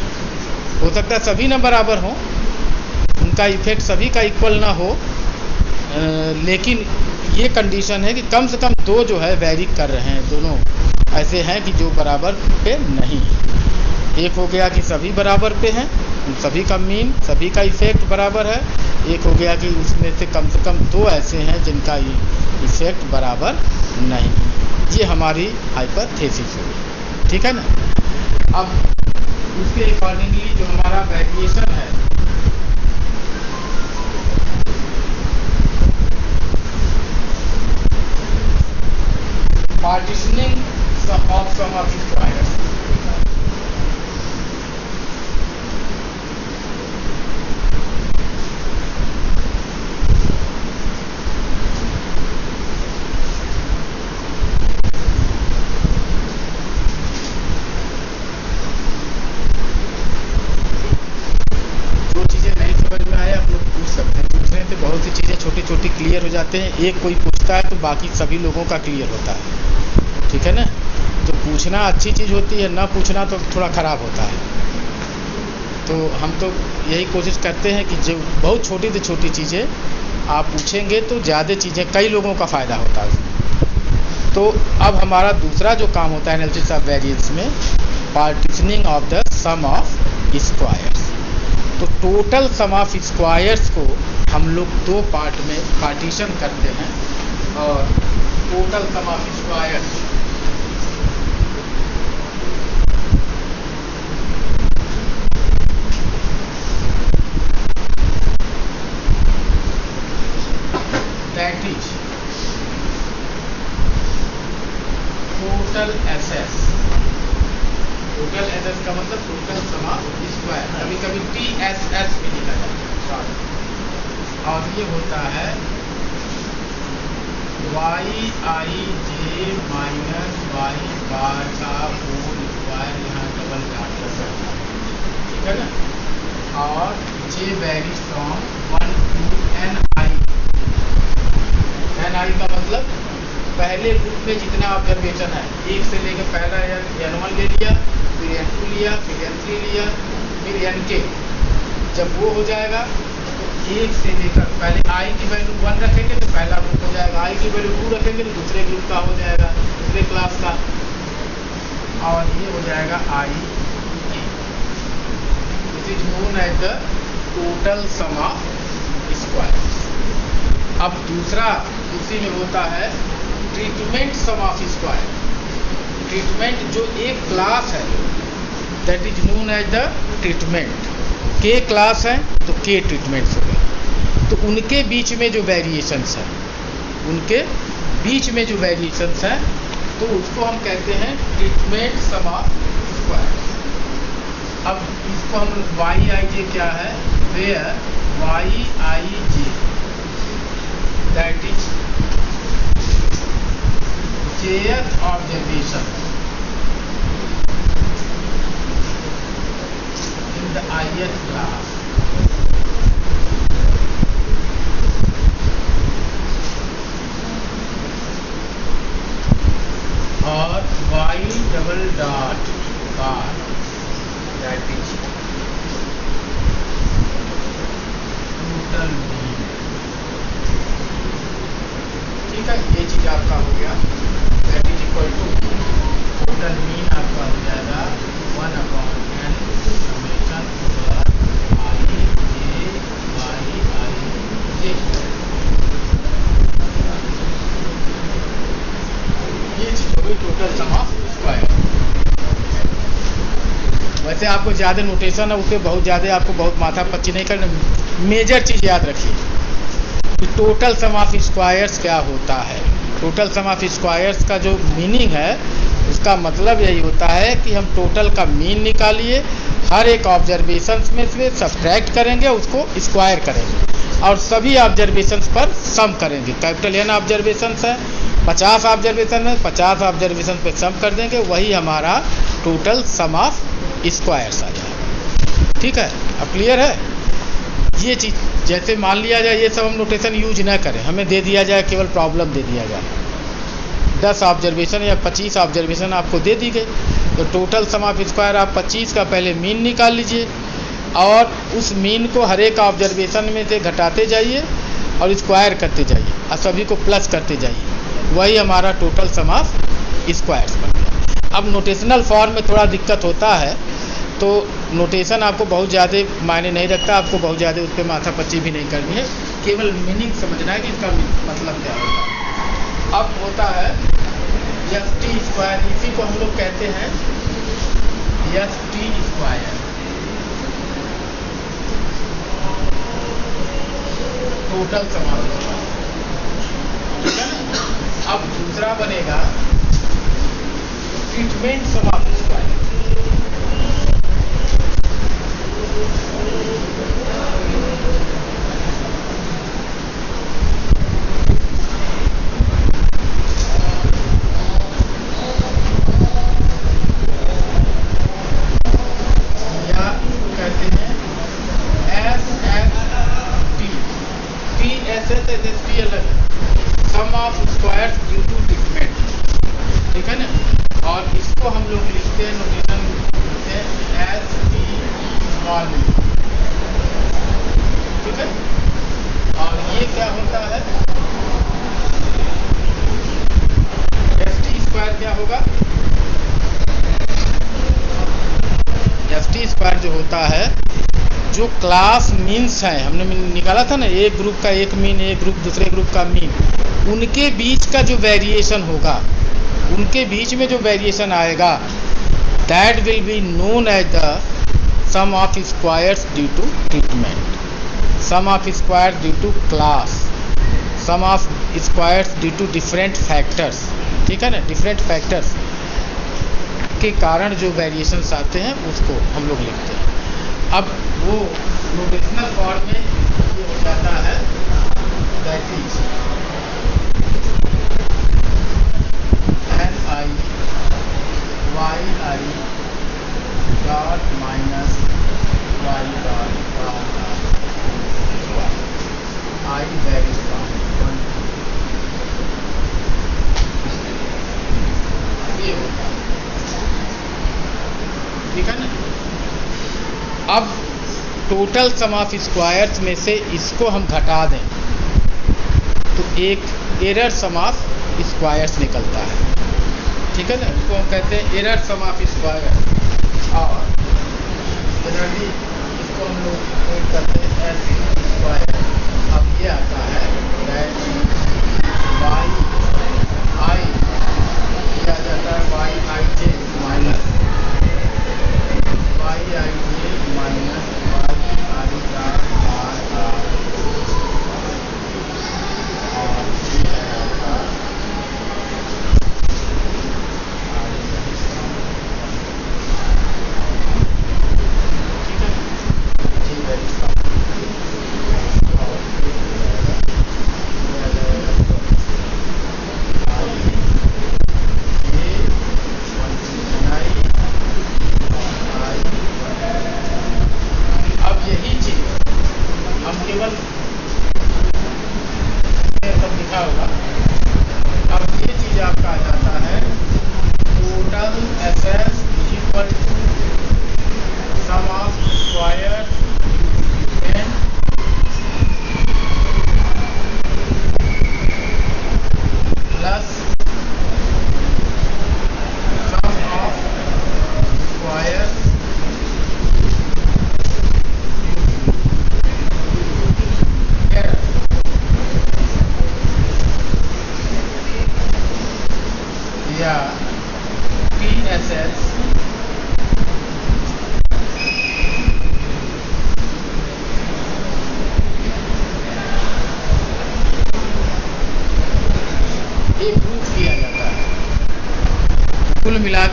हो सकता है, सभी ना बराबर हो, उनका इफेक्ट सभी का इक्वल ना हो, लेकिन ये कंडीशन है कि कम से कम दो जो है वैरी कर रहे हैं, दोनों ऐसे हैं कि जो बराबर पे नहीं। एक हो गया कि सभी बराबर पे हैं, सभी का मीन, सभी का इफेक्ट बराबर है। एक हो गया कि उसमें से कम दो ऐसे हैं जिनका इफेक्ट बराबर नहीं। ये हमारी हाइपोथेसिस होगी, ठीक है ना। अब उसके अकॉर्डिंगली जो हमारा वेरिएशन है, partitioning of sum of squares, बहुत सी चीज़ें छोटी छोटी क्लियर हो जाते हैं। एक कोई पूछता है तो बाकी सभी लोगों का क्लियर होता है, ठीक है ना। तो पूछना अच्छी चीज़ होती है, ना पूछना तो थोड़ा ख़राब होता है। तो हम तो यही कोशिश करते हैं कि जो बहुत छोटी से छोटी चीज़ें आप पूछेंगे तो ज़्यादा चीज़ें कई लोगों का फ़ायदा होता है उसमें। तो अब हमारा दूसरा जो काम होता है एनालिसिस ऑफ वेरिएंस में, partitioning of the sum of squares. तो टोटल सम ऑफ स्क्वायर्स को हम लोग दो पार्ट में पार्टीशन करते हैं, और total sum of squares that is total SS. Total SS का मतलब टोटल सम ऑफ स्क्वायर, कभी कभी TSS भी लिखा जाता है, और ये होता है YIJ माइनस वाई बार का होल स्क्वायर, यहाँ डबल डॉट लगा है, ठीक है ना। और J varies from 1 to NI। NI का मतलब पहले ग्रुप में जितना ऑब्जर्वेशन है, एक से लेकर पहला N1 ले लिया, फिर N2 लिया, फिर N3 लिया, फिर NK। जब वो हो जाएगा एक से लेकर पहले I की वैल्यू 1 रखेंगे तो पहला ग्रुप हो जाएगा, I की वैल्यू 2 रखेंगे तो दूसरे ग्रुप का हो जाएगा, दूसरे क्लास का, और ये हो जाएगा I। This is known as the total sum of squares. अब दूसरा उसी में होता है treatment sum of square. Treatment जो एक क्लास है, that is known as the treatment. K class है तो के ट्रीटमेंट्स हो गए, तो उनके बीच में जो वेरिएशंस है, उनके बीच में जो वेरिएशंस है, तो उसको हम कहते हैं ट्रीटमेंट सम ऑफ स्क्वायर। अब इसको हम YIJ क्या है, where YIJ that is jth observation in the ith class, और Y double dot bar that is total mean, ठीक है। ये चीज आपका हो गया, that is equal to total mean आपका हो जाएगा 1/n समेशन ओवर IJ। ये चीज हो गई टोटल सम ऑफ स्क्वायर। वैसे आपको ज़्यादा नोटेशन है उसके बहुत ज़्यादा आपको बहुत माथा पच्ची नहीं करना, मेजर चीज़ याद रखिए कि टोटल सम ऑफ स्क्वायर्स क्या होता है। टोटल सम ऑफ स्क्वायर्स का जो मीनिंग है उसका मतलब यही होता है कि हम टोटल का मीन निकालिए, हर एक ऑब्जर्वेशन में से सब्ट्रैक्ट करेंगे, उसको स्क्वायर करेंगे और सभी ऑब्जर्वेशंस पर सम करेंगे। कैपिटल एन ऑब्जर्वेशंस है, 50 ऑब्जर्वेशन है, 50 ऑब्जर्वेशन पे सम कर देंगे, वही हमारा टोटल सम ऑफ स्क्वायर्स आ जाएगा। ठीक है, अब क्लियर है ये चीज़। जैसे मान लिया जाए ये सब हम नोटेशन यूज ना करें, हमें दे दिया जाए, केवल प्रॉब्लम दे दिया जाए, 10 ऑब्जर्वेशन या 25 ऑब्जर्वेशन आपको दे दी गई, तो टोटल सम ऑफ स्क्वायर आप 25 का पहले मीन निकाल लीजिए और उस मीन को हर एक ऑब्जर्वेशन में से घटाते जाइए और स्क्वायर करते जाइए और सभी को प्लस करते जाइए, वही हमारा टोटल सम ऑफ स्क्वायर्स बन गया। अब नोटेशनल फॉर्म में थोड़ा दिक्कत होता है, तो नोटेशन आपको बहुत ज़्यादा मायने नहीं रखता, आपको बहुत ज़्यादा उस पर माथापच्ची भी नहीं करनी है, केवल मीनिंग समझना है कि इसका मतलब क्या होता है। अब होता है एस टी स्क्वायर, इसी को हम लोग कहते हैं S T square, total sum of square. ठीक है ना। अब दूसरा बनेगा treatment sum of square. Sum of squares due to treatment. ठीक है ना, और इसको हम लोग लिखते हैं नोटेशन से एस टी स्मॉल। ठीक है, और ये क्या होता है, एस टी स्क्वायर क्या होगा, एस टी स्क्वायर जो होता है, जो क्लास मीन्स हैं, हमने निकाला था ना, एक ग्रुप का एक मीन, एक ग्रुप दूसरे ग्रुप का मीन, उनके बीच का जो वेरिएशन होगा, उनके बीच में जो वेरिएशन आएगा, that will be known as the sum of squares due to treatment, sum of square due to class, sum of squares due to different factors. ठीक है ना, डिफरेंट फैक्टर्स के कारण जो वेरिएशंस आते हैं उसको हम लोग लिखते हैं। अब वो नोटेशनल फॉर्म में ये हो जाता है, that is n i y i dot minus y dot i vary from 1 ये होता है। ठीक है ना। अब टोटल सम ऑफ स्क्वायर्स में से इसको हम घटा दें तो एक एरर सम ऑफ स्क्वायर्स निकलता है। ठीक है ना, इसको हम कहते हैं एरर सम ऑफ स्क्वायर, और जनरली इसको हम लोग करते हैं एस स्क्वायर। अब ये आता है वाई आई, ये आ जाता है y i j minus y i j minus y i r r r, और ये है आपका ठीक है, जी वेरी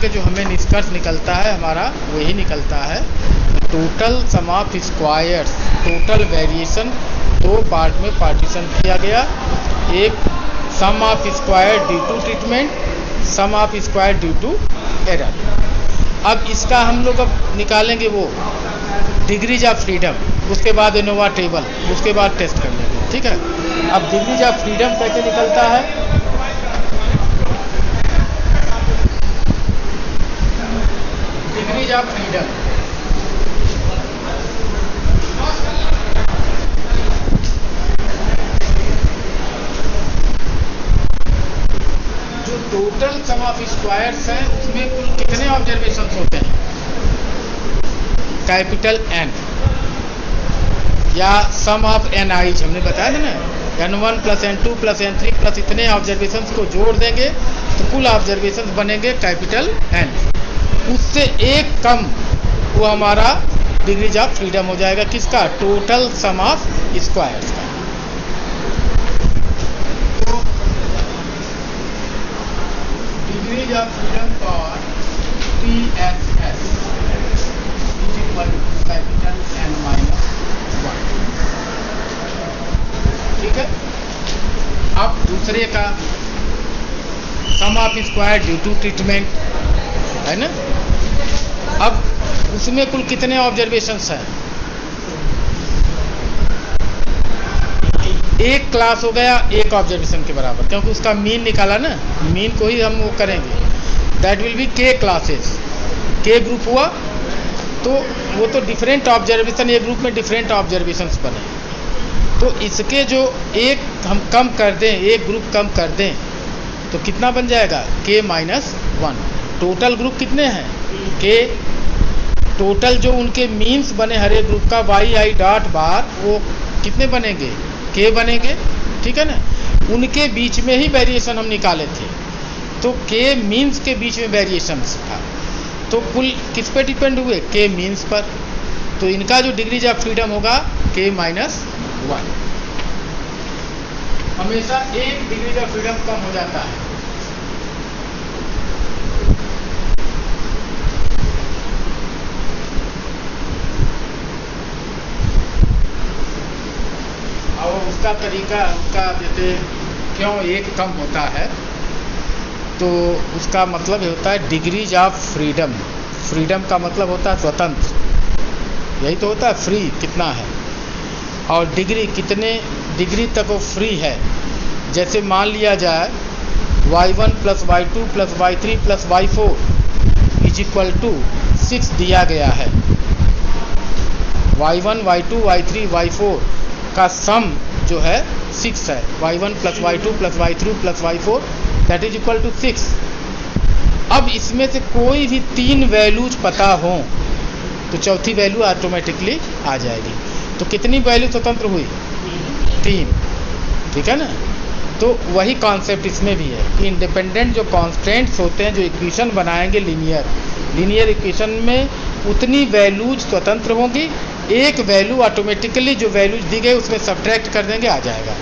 के जो हमें निष्कर्ष निकलता है हमारा वही निकलता है। Total sum of squares, total variation दो पार्ट में पार्टीशन किया गया। एक sum of square due to treatment, sum of square due to error. अब इसका हम लोग अब निकालेंगे वो डिग्रीज ऑफ फ्रीडम, उसके बाद एनोवा टेबल, उसके बाद टेस्ट कर लेंगे, ठीक है। अब डिग्रीज ऑफ फ्रीडम कैसे निकलता है, डिग्रीज ऑफ फ्रीडम जो टोटल सम ऑफ स्क्वायर्स है उसमें कुल कितने ऑब्जर्वेशंस होते हैं, कैपिटल एन, या सम ऑफ एन आईज हमने बताया था ना, n1 plus n2 plus n3 plus इतने ऑब्जर्वेशंस को जोड़ देंगे तो कुल ऑब्जर्वेशंस बनेंगे कैपिटल एन। उससे एक कम वो हमारा डिग्रीज ऑफ फ्रीडम हो जाएगा, किसका, टोटल सम ऑफ स्क्वायर्स का। तो degrees of freedom for TSS is equal to capital N minus 1, ठीक है। अब दूसरे का sum of square due to treatment है ना, अब उसमें कुल कितने ऑब्जर्वेशंस हैं, एक क्लास हो गया एक ऑब्जर्वेशन के बराबर, क्योंकि उसका मीन निकाला ना, मीन को ही हम वो करेंगे, दैट विल बी के क्लासेस, के ग्रुप हुआ तो वो तो डिफरेंट ऑब्जर्वेशन, एक ग्रुप में डिफरेंट ऑब्जर्वेशंस बने, तो इसके जो एक हम कम कर दें, एक ग्रुप कम कर दें तो कितना बन जाएगा, के माइनस 1। टोटल ग्रुप कितने हैं, के, टोटल जो उनके मीन्स बने हर एक ग्रुप का वाई आई डॉट बार, वो कितने बनेंगे, के बनेंगे, ठीक है ना। उनके बीच में ही वेरिएशन हम निकाले थे, तो के मीन्स के बीच में वेरिएशन था, तो कुल किस पे डिपेंड हुए, के मीन्स पर, तो इनका जो डिग्रीज ऑफ फ्रीडम होगा के माइनस 1। हमेशा एक डिग्री ऑफ फ्रीडम कम हो जाता है, और उसका तरीका, उसका जैसे क्यों एक कम होता है, तो उसका मतलब ये होता है डिग्रीज ऑफ फ्रीडम। फ्रीडम का मतलब होता है स्वतंत्र, यही तो होता है, फ्री कितना है, और डिग्री कितने डिग्री तक वो फ्री है। जैसे मान लिया जाए y1 plus y2 plus y3 plus y4 is equal to 6 दिया गया है, y1 y2 y3 y4 का सम जो है 6 है, y1 plus y2 plus y3 plus y4 that is equal to 6। अब इसमें से कोई भी 3 वैल्यूज पता हो तो चौथी वैल्यू ऑटोमेटिकली आ जाएगी। तो कितनी वैल्यू स्वतंत्र हुई, 3, ठीक है ना। तो वही कॉन्सेप्ट इसमें भी है कि इंडिपेंडेंट जो कॉन्स्टेंट्स होते हैं, जो इक्वेशन बनाएंगे लीनियर इक्वेशन में, उतनी वैल्यूज स्वतंत्र होंगी, एक वैल्यू ऑटोमेटिकली जो वैल्यूज दी गई उसमें सब्ट्रैक्ट कर देंगे, आ जाएगा।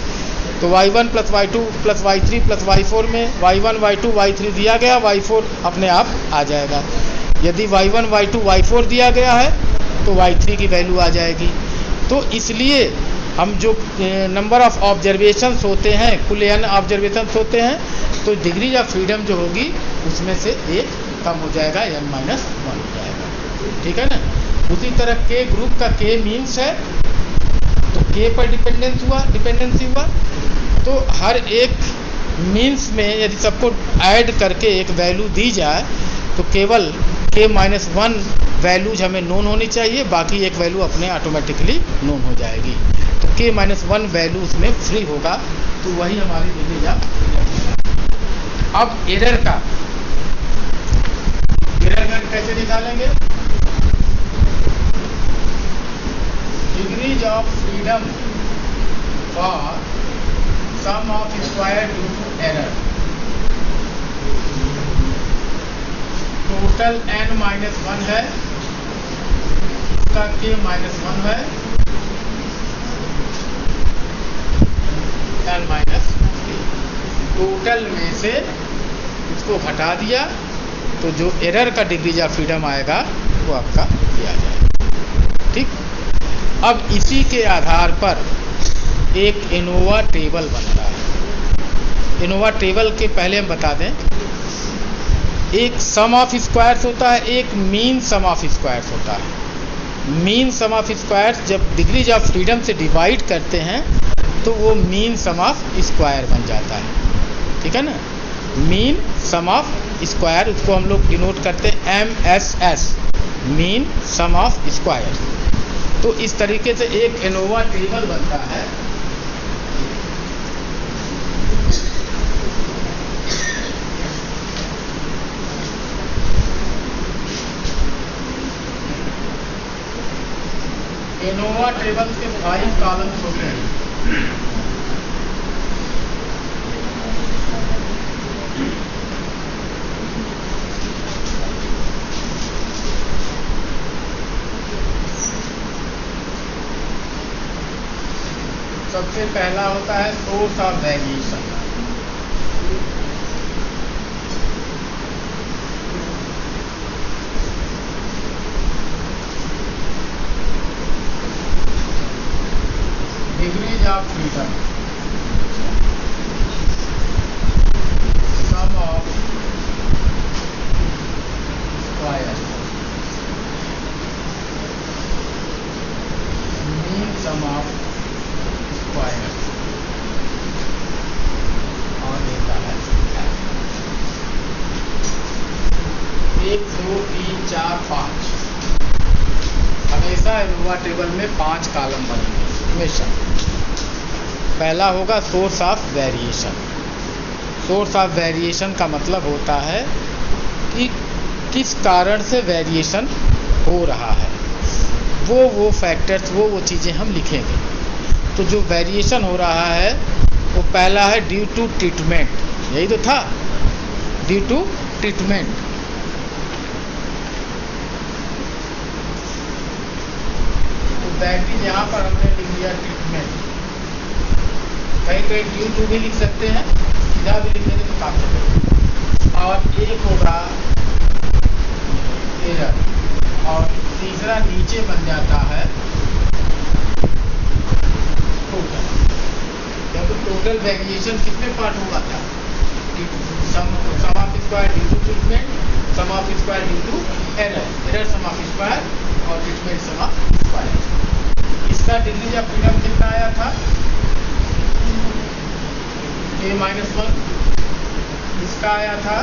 तो y1 plus y2 plus y3 plus y4 में y1 y2 y3 दिया गया, y4 अपने आप आ जाएगा। यदि y1 y2 y4 दिया गया है तो y3 की वैल्यू आ जाएगी। तो इसलिए हम जो नंबर ऑफ ऑब्जर्वेशंस होते हैं, कुल n ऑब्जर्वेशंस होते हैं, तो डिग्री ऑफ फ्रीडम जो होगी उसमें से एक कम हो जाएगा, n माइनस 1 हो जाएगा, ठीक है ना। उसी तरह के ग्रुप का के मीन्स है, तो के पर डिपेंडेंसी हुआ, तो हर एक मीन्स में यदि सबको ऐड करके एक वैल्यू दी जाए तो केवल के माइनस 1 वैल्यूज हमें नोन होनी चाहिए, बाकी एक वैल्यू अपने ऑटोमेटिकली नोन हो जाएगी। तो के माइनस 1 वैल्यू उसमें फ्री होगा, तो वही हमारी डिग्री ऑफ। अब एरर का कैसे निकालेंगे, degrees of freedom for sum of square due to error, total n minus 1 है, उसका k माइनस 1 है, n माइनस 3, टोटल में से इसको घटा दिया तो जो एरर का डिग्री ऑफ फ्रीडम आएगा वो आपका दिया जाएगा। ठीक। अब इसी के आधार पर एक एनोवा टेबल बनता है। एनोवा टेबल के पहले हम बता दें, एक सम ऑफ स्क्वायर्स होता है, एक मीन सम ऑफ स्क्वायर्स होता है। मीन सम ऑफ स्क्वायर्स जब डिग्रीज ऑफ फ्रीडम से डिवाइड करते हैं तो वो मीन सम ऑफ स्क्वायर बन जाता है, ठीक है ना। मीन सम ऑफ स्क्वायर, उसको हम लोग डिनोट करते हैं MSS, mean sum of square. तो इस तरीके से एक एनोवा टेबल बनता है। एनोवा टेबल के 5 कॉलम्स होते हैं। सबसे पहला होता है source of variation. Degrees of freedom, sum of square, mean sum of square और देता है 1 2 3 4 5। हमेशा एनोवा टेबल में 5 कॉलम बनेंगे हमेशा। पहला होगा source of variation. Source of variation का मतलब होता है कि किस कारण से वेरिएशन हो रहा है, वो फैक्टर्स, वो चीज़ें हम लिखेंगे। तो जो वेरिएशन हो रहा है वो पहला है ड्यू टू ट्रीटमेंट, यही तो था, ड्यू टू ट्रीटमेंट। तो दैट इज यहाँ पर हमने लिख दिया ट्रीटमेंट। कहीं कहीं ड्यू टू भी लिख सकते हैं, सीधा भी लिख देंगे तो काम चलेगा। और एक होगा एरर, और तीसरा नीचे बन जाता है टोटल। जब टोटल वेरिएशन कितने पार्ट होगा था, sum of square due to treatment, sum of square due to error, error sum of square और ट्रीटमेंट सम ऑफ स्क्वायर। इसका डिग्री ऑफ फ्रीडम कितना आया था, k-1। इसका आया था,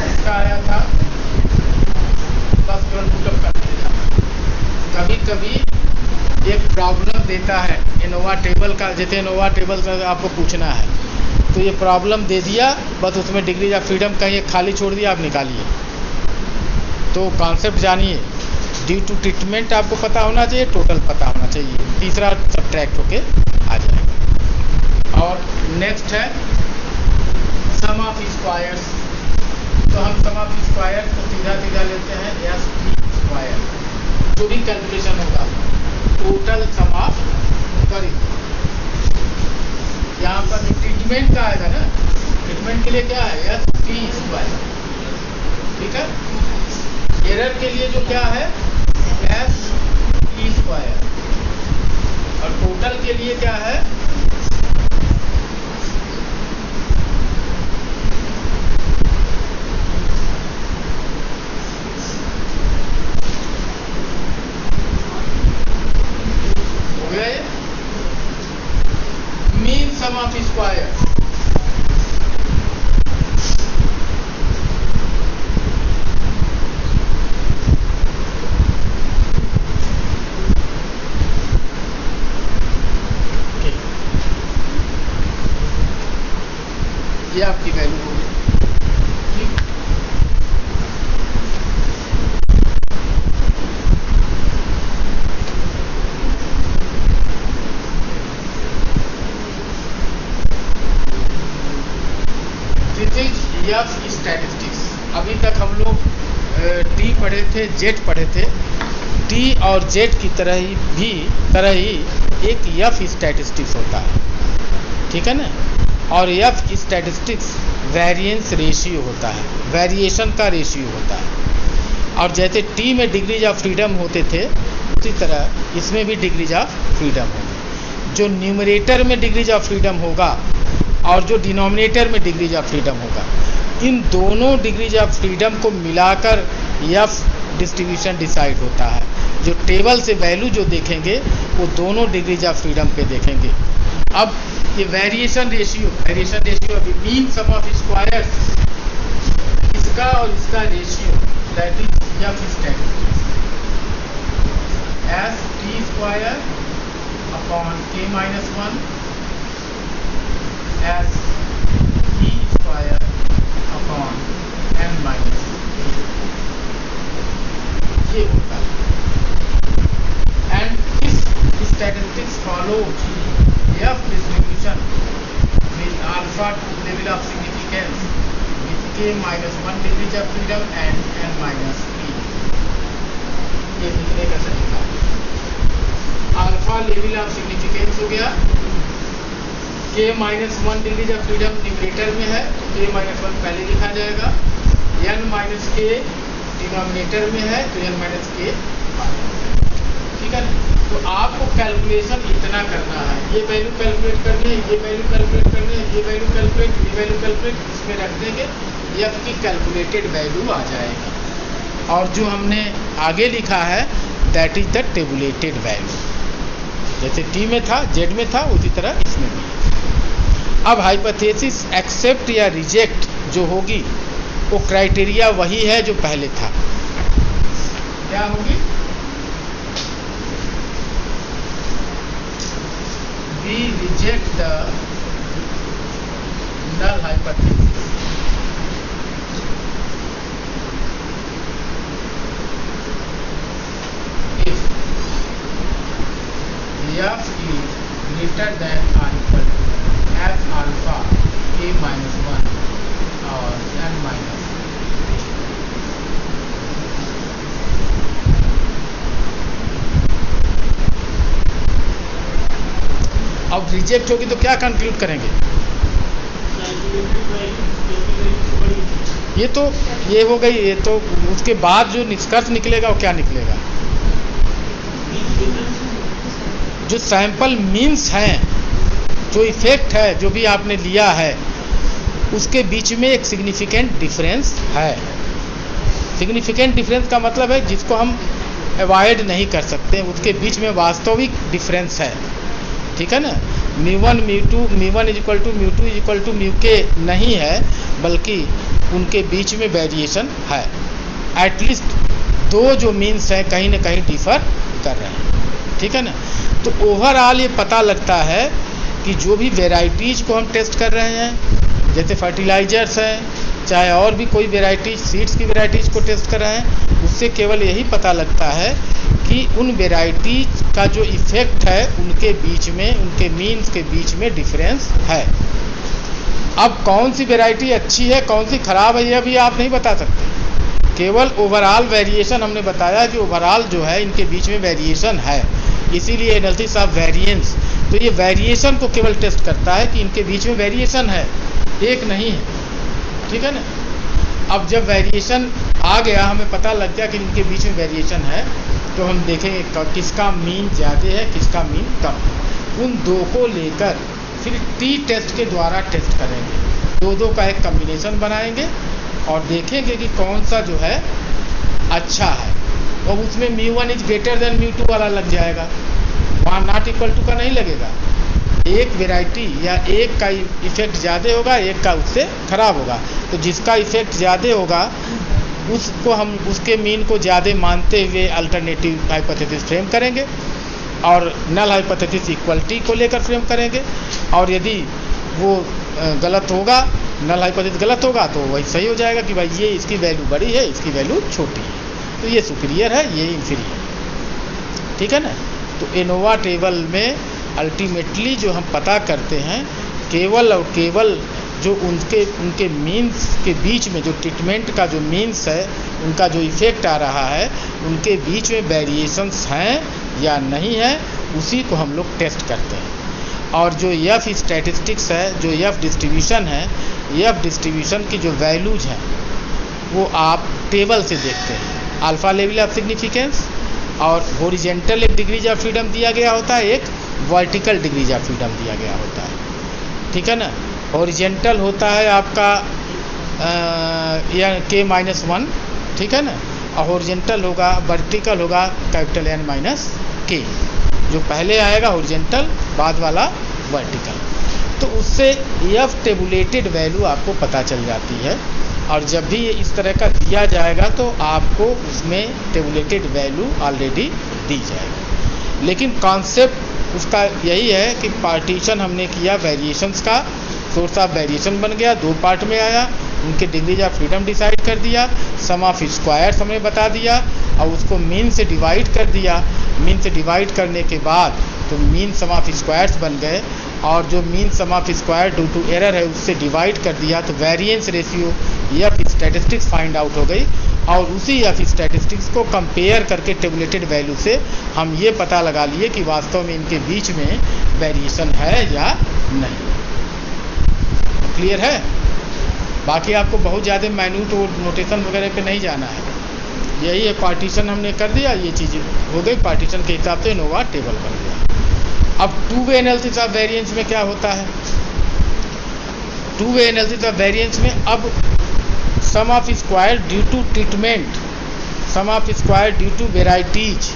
इसका आया था, बस तुरंत पुटअप कर देगा। कभी कभी एक प्रॉब्लम देता है एनोवा टेबल का, जैसे एनोवा टेबल का आपको पूछना है तो ये प्रॉब्लम दे दिया, बस उसमें डिग्री ऑफ फ्रीडम कहीं खाली छोड़ दिया, आप निकालिए। तो कॉन्सेप्ट जानिए, ड्यू टू ट्रीटमेंट आपको पता होना चाहिए, टोटल पता होना चाहिए, तीसरा सब्ट्रैक्ट होके आ जाएगा। और नेक्स्ट है सम ऑफ स्क्वायर्स। तो हम सम ऑफ स्क्वायर्स को सीधा सीधा लेते हैं SP स्क्वायर। जो भी कैलकुलेशन होगा टोटल सम ऑफ करी, यहाँ पर ट्रीटमेंट का आएगा ना, ट्रीटमेंट के लिए क्या है SP स्क्वायर, ठीक है। एरर के लिए जो क्या है SE स्क्वायर, और टोटल के लिए क्या है मीन सम ऑफ स्क्वायर। ये आपकी वैल्यू होगी, ठीक। This is F statistics. अभी तक हम लोग टी पढ़े थे, जेड पढ़े थे। टी और जेड की तरह ही एक एफ स्टैटिस्टिक्स होता है, ठीक है ना। और एफ स्टैटिस्टिक्स वेरिएंस रेशियो होता है, वेरिएशन का रेशियो होता है। और जैसे टी में डिग्रीज ऑफ फ्रीडम होते थे उसी तरह इसमें भी डिग्रीज ऑफ फ्रीडम होंगे। जो न्यूमरेटर में डिग्रीज ऑफ फ्रीडम होगा और जो डिनोमिनेटर में डिग्रीज ऑफ फ्रीडम होगा, इन दोनों डिग्रीज ऑफ फ्रीडम को मिलाकर एफ डिस्ट्रीब्यूशन डिसाइड होता है। जो टेबल से वैल्यू जो देखेंगे वो दोनों डिग्रीज ऑफ फ्रीडम पे देखेंगे। अब ये वेरिएशन रेशियो अभी मीन सम ऑफ स्क्वायर्स, इसका और इसका ratio that is F statistics s T square upon k minus 1 s e square upon n minus, ये होता है। एंड इस statistics follow F distribution with alpha level of significance with k minus 1 degree of freedom and n minus e. ये लिखने का तरीका alpha level of significance हो गया, के minus 1 degree of freedom numerator में है तो के माइनस 1 पहले लिखा जाएगा, एन माइनस के डिनोमिनेटर में है तो एन माइनस के, ठीक है। तो आपको कैलकुलेशन इतना करना है, ये वैल्यू कैलकुलेट करनी है, ये वैल्यू कैलकुलेट करनी है, ये वैल्यू कैलकुलेट, ये वैल्यू कैलकुलेट, इसमें रख देंगे, एफ की कैलकुलेटेड वैल्यू आ जाएगी। और जो हमने आगे लिखा है that is the tabulated value, जैसे टी में था, जेड में था, उसी तरह इसमें भी है। अब हाइपोथेसिस एक्सेप्ट या रिजेक्ट जो होगी वो क्राइटेरिया वही है जो पहले था। क्या होगी? We reject the null hypothesis if f is greater than or equal to f alpha a minus 1 or n minus। अब रिजेक्ट होगी तो क्या कंक्लूड करेंगे? ये हो गई। ये तो उसके बाद जो निष्कर्ष निकलेगा वो क्या निकलेगा? जो सैंपल मीन्स हैं, जो इफेक्ट है, जो भी आपने लिया है, उसके बीच में एक सिग्निफिकेंट डिफरेंस है। सिग्निफिकेंट डिफरेंस का मतलब है जिसको हम अवॉइड नहीं कर सकते, उसके बीच में वास्तविक डिफरेंस है, ठीक है ना। μ1 μ1 is equal to μ2 is equal to μk नहीं है, बल्कि उनके बीच में वेरिएशन है। एटलीस्ट दो जो मीन्स हैं कहीं ना कहीं डिफर कर रहे हैं, ठीक है ना। तो ओवरऑल ये पता लगता है कि जो भी वेराइटीज़ को हम टेस्ट कर रहे हैं, जैसे फर्टिलाइजर्स हैं, चाहे और भी कोई वेराइटीज, सीड्स की वेराइटीज़ को टेस्ट कर रहे हैं, उससे केवल यही पता लगता है कि उन वेराइटीज का जो इफेक्ट है उनके बीच में, उनके मीन्स के बीच में डिफरेंस है। अब कौन सी वेराइटी अच्छी है, कौन सी खराब है, यह भी आप नहीं बता सकते। केवल ओवरऑल वेरिएशन हमने बताया कि ओवरऑल जो है इनके बीच में वेरिएशन है, इसीलिए एनालिसिस ऑफ वेरिएंस। तो ये वेरिएशन को केवल टेस्ट करता है कि इनके बीच में वेरिएशन है, एक नहीं है, ठीक है ना। अब जब वेरिएशन आ गया, हमें पता लग गया कि इनके बीच में वेरिएशन है, तो हम देखेंगे किसका मीन ज़्यादा है, किसका मीन कम है। उन दो को लेकर फिर टी टेस्ट के द्वारा टेस्ट करेंगे, दो का एक कम्बिनेशन बनाएंगे और देखेंगे कि कौन सा जो है अच्छा है। और उसमें μ1 इज ग्रेटर देन μ2 वाला लग जाएगा, वहाँ नॉट इक्वल टू का नहीं लगेगा। एक वेराइटी या एक का इफेक्ट ज़्यादा होगा, एक का उससे खराब होगा, तो जिसका इफेक्ट ज़्यादा होगा उसको हम उसके मीन को ज़्यादा मानते हुए अल्टरनेटिव हाइपोथेसिस फ्रेम करेंगे और नल हाइपोथेसिस इक्वलिटी को लेकर फ्रेम करेंगे। और यदि वो गलत होगा, नल हाइपोथेसिस गलत होगा, तो वही सही हो जाएगा कि भाई ये इसकी वैल्यू बड़ी है, इसकी वैल्यू छोटी है, तो ये सुपीरियर है, ये इंफीरियर, ठीक है ना। तो एनोवा टेबल में अल्टीमेटली जो हम पता करते हैं, केवल और केवल जो उनके मीन्स के बीच में जो ट्रीटमेंट का जो मीन्स है, उनका जो इफ़ेक्ट आ रहा है, उनके बीच में वेरिएशंस हैं या नहीं है, उसी को हम लोग टेस्ट करते हैं। और जो एफ स्टैटिस्टिक्स है, जो एफ डिस्ट्रीब्यूशन है, एफ डिस्ट्रीब्यूशन की जो वैल्यूज हैं वो आप टेबल से देखते हैं। अल्फा लेवल ऑफ सिग्निफिकेंस, और हॉरिजेंटल एक डिग्रीज ऑफ फ्रीडम दिया गया होता है, एक वर्टिकल डिग्रीज ऑफ फ्रीडम दिया गया होता है, ठीक है ना। हॉरिजेंटल होता है आपका K-1, ठीक है ना, और हॉरिजेंटल होगा, वर्टिकल होगा कैपिटल N-K, जो पहले आएगा हॉरिजेंटल, बाद वाला वर्टिकल। तो उससे एफ टेबुलेटेड वैल्यू आपको पता चल जाती है, और जब भी इस तरह का दिया जाएगा तो आपको उसमें टेबुलेटेड वैल्यू ऑलरेडी दी जाएगी। लेकिन कॉन्सेप्ट उसका यही है कि पार्टीशन हमने किया वेरिएशंस का, सोर्स ऑफ वेरिएशन बन गया, 2 पार्ट में आया, उनके डिग्रीज ऑफ फ्रीडम डिसाइड कर दिया, सम ऑफ स्क्वायर्स हमने बता दिया, और उसको मीन से डिवाइड कर दिया। मीन से डिवाइड करने के बाद तो मीन सम ऑफ स्क्वायर्स बन गए, और जो mean sum of square due to error है उससे डिवाइड कर दिया, तो variance ratio F statistics find out हो गई। और उसी एफ स्टैटिस्टिक्स को कंपेयर करके टेबुलेटेड वैल्यू से हम ये पता लगा लिए कि वास्तव में इनके बीच में वेरिएशन है या नहीं। क्लियर है? बाकी आपको बहुत ज़्यादा माइन्यूट और नोटेशन वगैरह पे नहीं जाना है। यही है, पार्टीशन हमने कर दिया, ये चीज़ हो गई, पार्टीशन के हिसाब से नोवा टेबल बन गया। अब two way analysis of variance में क्या होता है? Two way analysis of variance में अब sum of square due to treatment, sum of square due to varieties,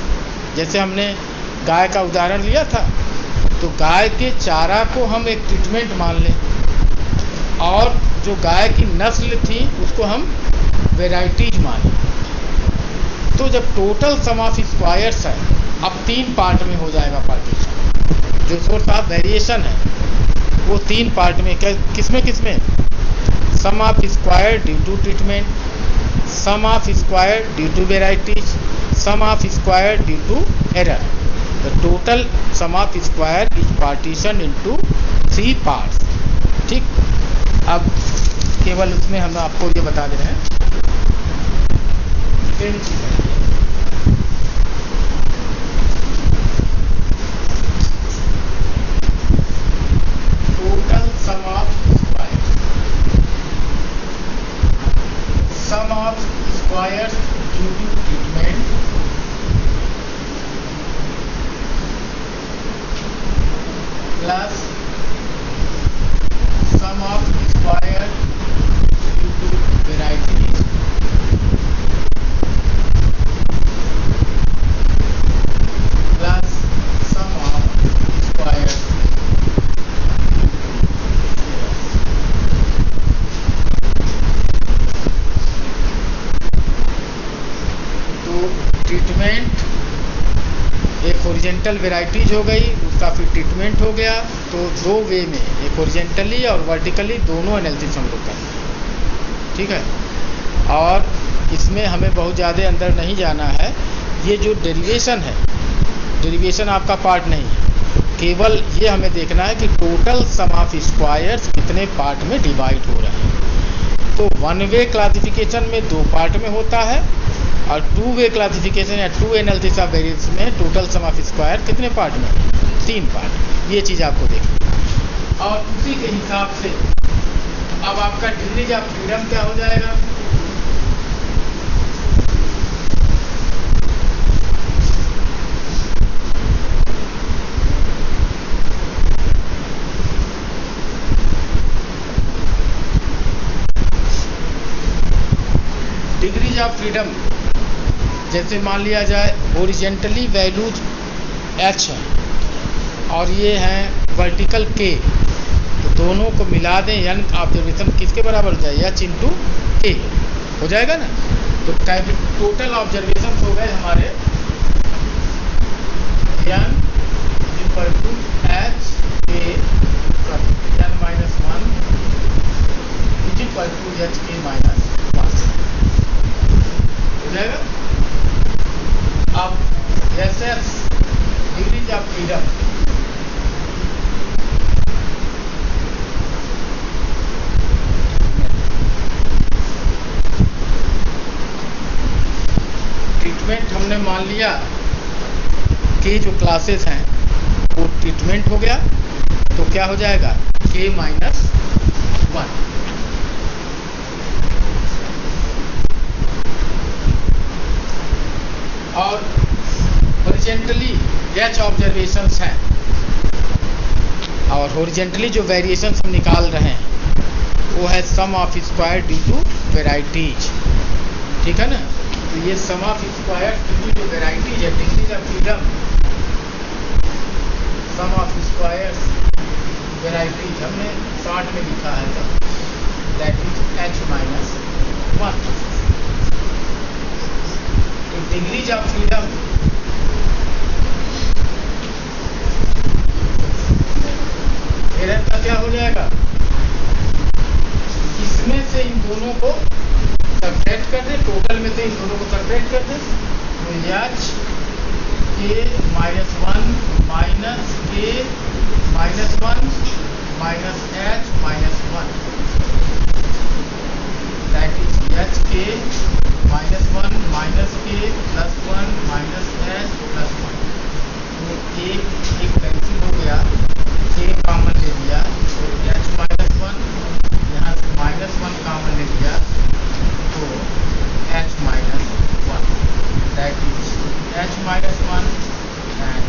जैसे हमने गाय का उदाहरण लिया था, तो गाय के चारा को हम एक ट्रीटमेंट मान लें, और जो गाय की नस्ल थी उसको हम वेराइटीज मान लें। तो जब टोटल सम ऑफ स्क्वायर्स है, अब 3 पार्ट में हो जाएगा पार्टीशन। जो सोर्स ऑफ वेरिएशन है वो 3 पार्ट में, किसमें sum of square due to treatment, sum of square due to varieties, sum of square due to error. The total sum of square is partition into 3 parts, ठीक। अब केवल उसमें हम आपको ये बता दे रहे हैं, total sum of square, sum of square due to treatment, plus sum of square due to varieties, plus sum of square. तो ट्रीटमेंट एक हॉरिजेंटल वेराइटीज हो गई, उसका फिर ट्रीटमेंट हो गया। तो 2 वे में, एक हॉरिजेंटली और वर्टिकली, दोनों एनालिसिस हम लोग करते हैं, ठीक है। और इसमें हमें बहुत ज़्यादा अंदर नहीं जाना है। ये जो डेरिवेशन है, डेरिवेशन आपका पार्ट नहीं है, केवल ये हमें देखना है कि टोटल सम ऑफ स्क्वायर्स कितने पार्ट में डिवाइड हो रहे हैं। तो 1 वे क्लासिफिकेशन में 2 पार्ट में होता है, और 2 वे क्लासिफिकेशन या 2 एनालिसिस ऑफ वेरिएंस में टोटल सम ऑफ स्क्वायर कितने पार्ट में? 3 पार्ट। ये चीज़ आपको देखनी। और उसी के हिसाब से अब आपका डिग्रीज ऑफ फ्रीडम क्या हो जाएगा? डिग्रीज ऑफ फ्रीडम, जैसे मान लिया जाए ओरिजेंटली वैल्यूज h है और ये हैं वर्टिकल k, तो दोनों को मिला दें, n ऑब्जर्वेशन किसके बराबर हो जाए? h इंटू k हो जाएगा ना। तो टोटल ऑब्जर्वेशन हो गए हमारे n equal to h k n-1 is equal to h k -1 हो जाएगा। अब SS degrees of freedom, treatment हमने मान लिया कि जो क्लासेस हैं वो ट्रीटमेंट हो गया, तो क्या हो जाएगा? K-1। और हॉरिजेंटली h ऑब्जर्वेशंस हैं, और हॉरिजेंटली जो वेरिएशंस हम निकाल रहे हैं वो है sum of square due to varieties. ठीक है ना, तो ये sum of square due to जो वेराइटीज है, degrees of freedom, sum of square varieties हमने शॉर्ट में लिखा है, तो दैट इज h-1। तो डिग्रीज ऑफ फ्रीडम एरर का क्या हो जाएगा, इसमें से इन दोनों को सब्ट्रैक्ट कर दे, टोटल में से इन दोनों को सब्ट्रैक्ट कर दे, तो h k -1 minus k -1 minus h -1, that is h k -1 minus k +1 minus h +1। तो एक कैंसिल हो गया, k कॉमन ले लिया, तो h -1 यहाँ से -1 कॉमन ले लिया, तो h -1, that is h -1 and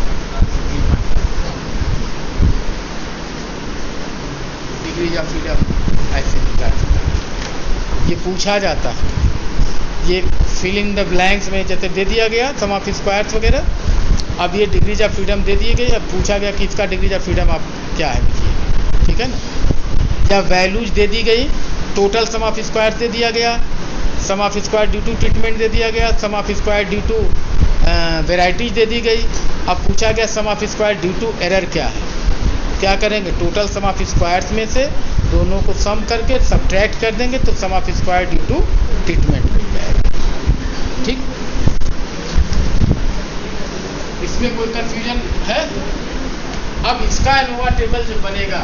degree of freedom ऐसे निकला जाता है। ये पूछा जाता है, ये फिल इन द ब्लैंक्स में जैसे दे दिया गया सम ऑफ स्क्वायर्स वगैरह, अब ये डिग्रीज ऑफ फ्रीडम दे दिए गए, अब पूछा गया कि इसका डिग्रीज ऑफ फ्रीडम आप क्या है लिखिए। ठीक है ना, या वैल्यूज दे दी गई, टोटल सम ऑफ स्क्वायर दे दिया गया, sum of square due to treatment दे दिया गया, sum of square due to varieties दे दी गई। अब पूछा गया sum of square due to error क्या है, क्या करेंगे, टोटल सम ऑफ स्क्वायर्स में से दोनों को सम करके सब्ट्रैक्ट कर देंगे, तो sum of square due to treatment मिल जाएगा। ठीक, इसमें कोई कंफ्यूजन है? अब इसका एनोवा टेबल जो बनेगा,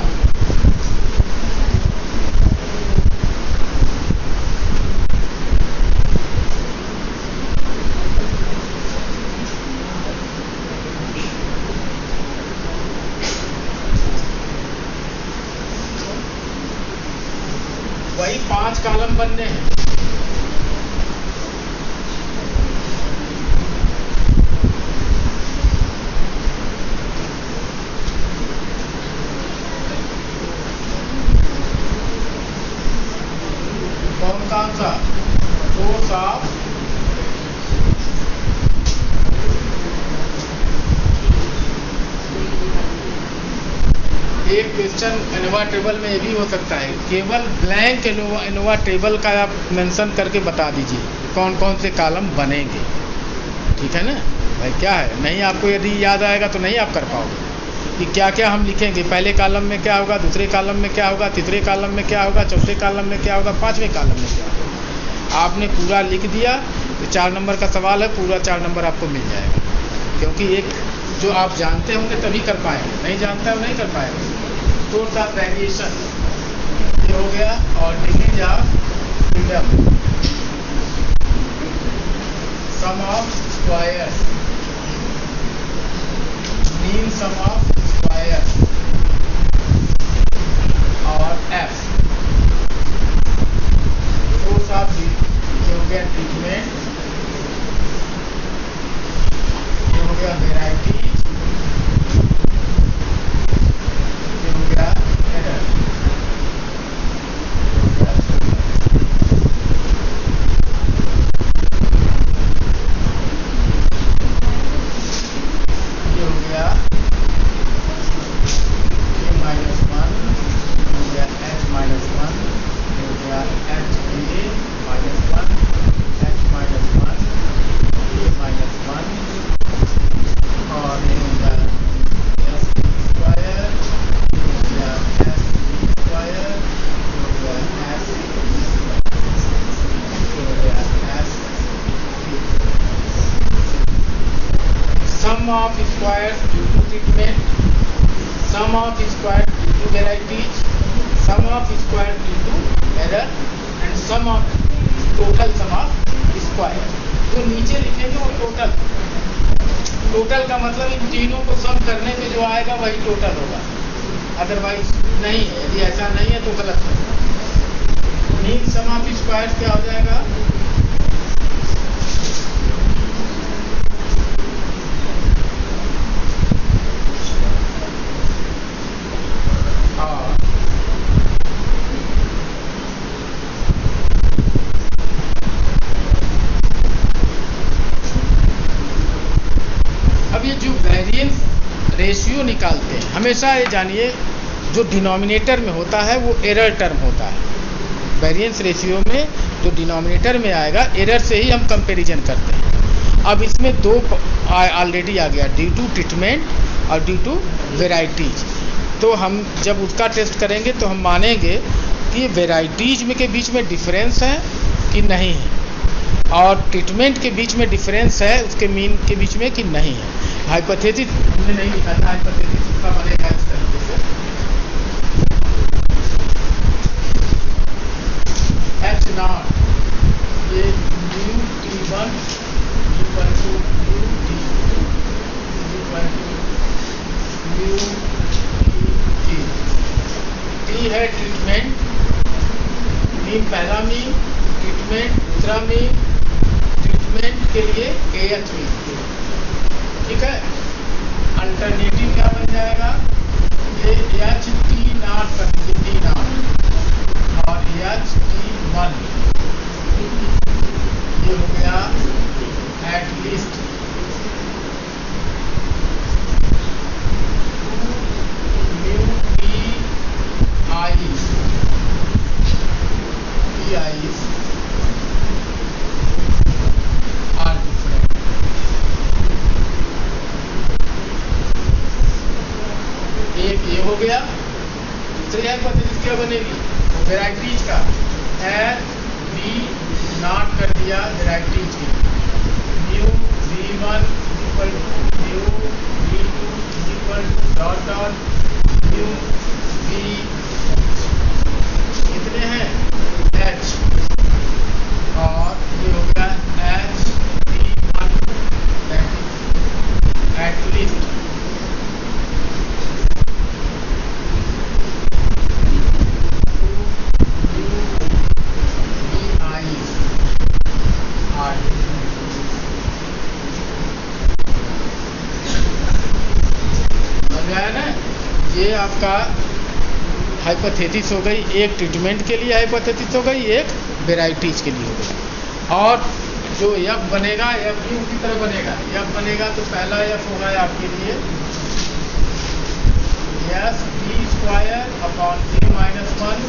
वही 5 कॉलम बनने हैं। कौन सा? फोर्स ऑफ एक क्वेश्चन एनोवा टेबल में ये भी हो सकता है, केवल ब्लैंक एनोवा टेबल का आप मेंशन करके बता दीजिए कौन कौन से कॉलम बनेंगे। ठीक है ना भाई, क्या है, नहीं आपको यदि याद आएगा तो नहीं आप कर पाओगे कि क्या क्या हम लिखेंगे, पहले कॉलम में क्या होगा, दूसरे कॉलम में क्या होगा, तीसरे कॉलम में क्या होगा, चौथे कॉलम में क्या होगा, 5वें कॉलम में क्या होगा। आपने पूरा लिख दिया तो 4 नंबर का सवाल है, पूरा 4 नंबर आपको मिल जाएगा, क्योंकि एक जो आप जानते होंगे तभी कर पाएंगे, नहीं जानते हो नहीं कर पाएंगे। सोर्स ऑफ वेरिएशन ये हो गया, और degrees of freedom, sum of square, mean sum of square, और एफ सोर्स ऑफ ये हो गया ट्रीटमेंट, ये हो गया वेराइटी, ये हो गया एरर, ये हो गया k -1, हो गया h -1, हो गया h k -1, h -1, k -1, और ये हो गया s स्क्वायर, हो गया s स्क्वायर, हो गया s, हो गया s। Sum of squares due to treatment, sum of square due to varieties, sum of square due to error, and sum of total sum of square. तो नीचे लिखेंगे वो टोटल, टोटल का मतलब इन तीनों को सम करने में जो आएगा वही टोटल होगा, अदरवाइज नहीं है। यदि ऐसा नहीं है तो गलत है। मीन सम ऑफ स्क्वायर क्या हो जाएगा, रेशियो निकालते हैं, हमेशा ये जानिए जो डिनोमिनेटर में होता है वो एरर टर्म होता है। वेरिएंस रेशियो में जो डिनोमिनेटर में आएगा एरर से ही हम कंपैरिजन करते हैं। अब इसमें दो ऑलरेडी आ गया, ड्यू टू ट्रीटमेंट और ड्यू टू वेराइटीज। तो हम जब उसका टेस्ट करेंगे तो हम मानेंगे कि वेराइटीज में के बीच में डिफरेंस है कि नहीं है, और ट्रीटमेंट के बीच में डिफरेंस है उसके मीन के बीच में कि नहीं है। हाइपोथेसिस हमने नहीं लिखा था, हाइपोथेसिस उसका बनेगा इस तरीके से, एच नॉट ये mu T1 equal to mu T2 equal to mu T3। T है ट्रीटमेंट, मीन पहला मीन, ट्रीटमेंट दूसरा मीन, ट्रीटमेंट के लिए KH मीन, ठीक है। अल्टरनेटिव क्या बन जाएगा, ये HT0 कर दीजिए, T0 और HT1 ये हो गया at least mu PIs are different. एक ये हो गया, दूसरी हाइपोथेसिस क्या बनेगी, वेराइटीज का एच बी नॉट कर दिया वेराइटीज की, mu V1 equal to mu V2 equal to dot dot mu V कितने हैं H, और ये हो गया HT1 एटलीस्ट ये आपका हाइपोथेसिस हो गई, एक ट्रीटमेंट के लिए हाइपोथेसिस हो गई, एक वेराइटीज के लिए हो गई। और जो F बनेगा, F भी उसी तरह बनेगा। F बनेगा तो पहला F होगा आपके लिए S P square upon K minus 1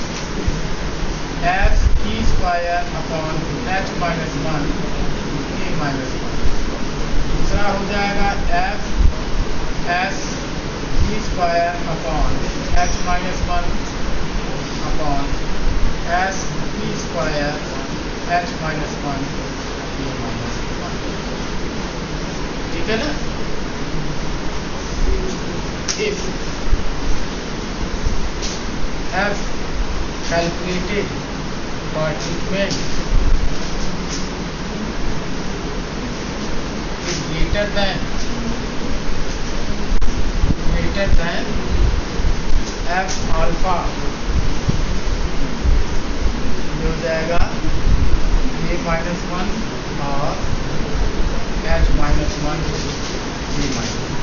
S P square upon H minus 1 K minus 1। दूसरा हो जाएगा F S P square upon H minus 1 upon S P square H minus 1 K minus 1, ठीक है ना। If F calculated for treatment is greater than F alpha, हो जाएगा A minus 1 और H minus 1 B minus 1।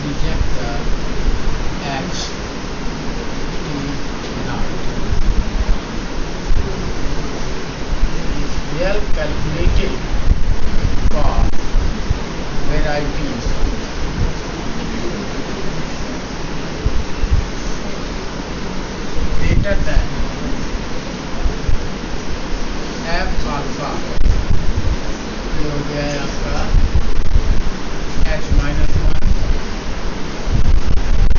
Reject the H T0 is well calculated for varieties greater than F alpha, ये हो गया है आपका H माइनस 1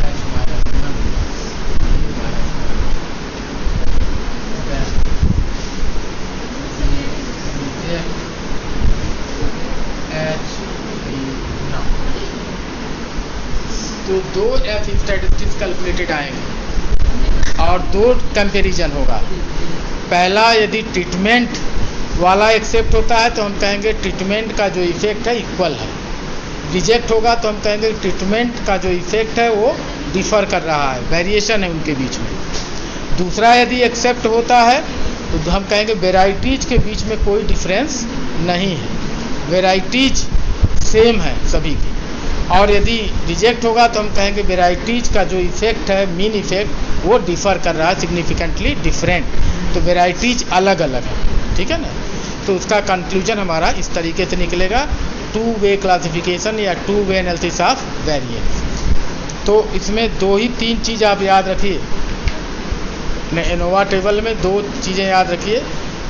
H माइनस 1 तो दो F स्टैटिस्टिक्स कैलकुलेटेड आएंगे और दो कंपैरिजन होगा। पहला यदि ट्रीटमेंट वाला एक्सेप्ट होता है तो हम कहेंगे ट्रीटमेंट का जो इफेक्ट है इक्वल है, रिजेक्ट होगा तो हम कहेंगे ट्रीटमेंट का जो इफेक्ट है वो डिफर कर रहा है, वेरिएशन है उनके बीच में। दूसरा यदि एक्सेप्ट होता है तो हम कहेंगे वेराइटीज के बीच में कोई डिफरेंस नहीं है, वेराइटीज सेम है सभी की। और यदि रिजेक्ट होगा तो हम कहेंगे वेराइटीज का जो इफेक्ट है, मीन इफेक्ट, वो डिफर कर रहा है, सिग्निफिकेंटली डिफरेंट, तो वेराइटीज अलग अलग है, ठीक है ना। तो उसका कंक्लूजन हमारा इस तरीके से निकलेगा टू वे क्लासिफिकेशन या to way analysis of variance. तो इसमें 2 ही 3 चीज़ आप याद रखिए, एनोवा टेबल में 2 चीज़ें याद रखिए,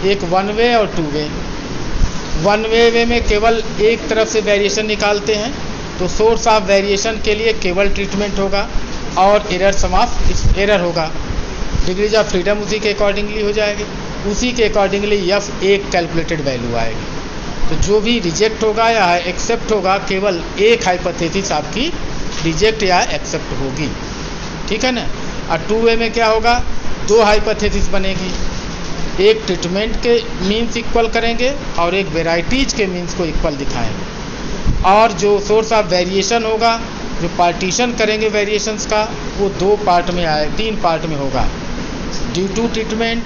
एक वन वे और टू वे। वन वे में केवल एक तरफ से वेरिएशन निकालते हैं, तो सोर्स ऑफ वेरिएशन के लिए केवल ट्रीटमेंट होगा और एरर सम ऑफ एरर होगा। डिग्रीज ऑफ फ्रीडम उसी के अकॉर्डिंगली हो जाएगी, उसी के अकॉर्डिंगली एफ एक कैलकुलेटेड वैल्यू आएगी। तो जो भी रिजेक्ट होगा या एक्सेप्ट होगा, केवल एक हाइपोथेसिस आपकी रिजेक्ट या एक्सेप्ट होगी, ठीक है ना। और टू वे में क्या होगा, 2 हाइपोथेसिस बनेगी, एक ट्रीटमेंट के मीन्स इक्वल करेंगे और एक वेराइटीज के मीन्स को इक्वल दिखाएंगे। और जो सोर्स ऑफ वेरिएशन होगा, जो पार्टीशन करेंगे वेरिएशंस का, वो 2 पार्ट में आए, 3 पार्ट में होगा, due to treatment,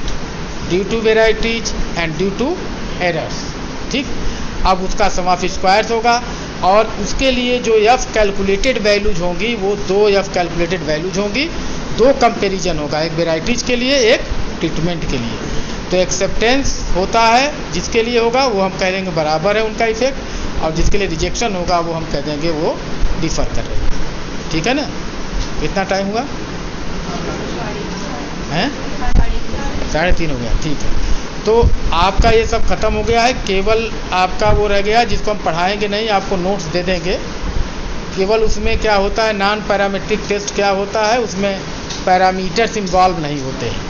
due to varieties and due to errors, ठीक। अब उसका सम ऑफ स्क्वायर्स होगा और उसके लिए जो एफ कैलकुलेटेड वैल्यूज होंगी वो 2 एफ कैलकुलेटेड वैल्यूज होंगी, 2 कंपेरिजन होगा, एक वेराइटीज के लिए, एक ट्रीटमेंट के लिए। तो एक्सेप्टेंस होता है जिसके लिए होगा वो हम कह देंगे बराबर है उनका इफेक्ट, और जिसके लिए रिजेक्शन होगा वो हम कह देंगे वो डिफर कर रहे हैं, ठीक है ना। कितना टाइम हुआ हैं? 3:30 हो गया, ठीक है। तो आपका ये सब ख़त्म हो गया है, केवल आपका वो रह गया जिसको हम पढ़ाएंगे नहीं, आपको नोट्स दे देंगे। केवल उसमें क्या होता है, नॉन पैरामीट्रिक टेस्ट क्या होता है, उसमें पैरामीटर्स इन्वॉल्व नहीं होते हैं,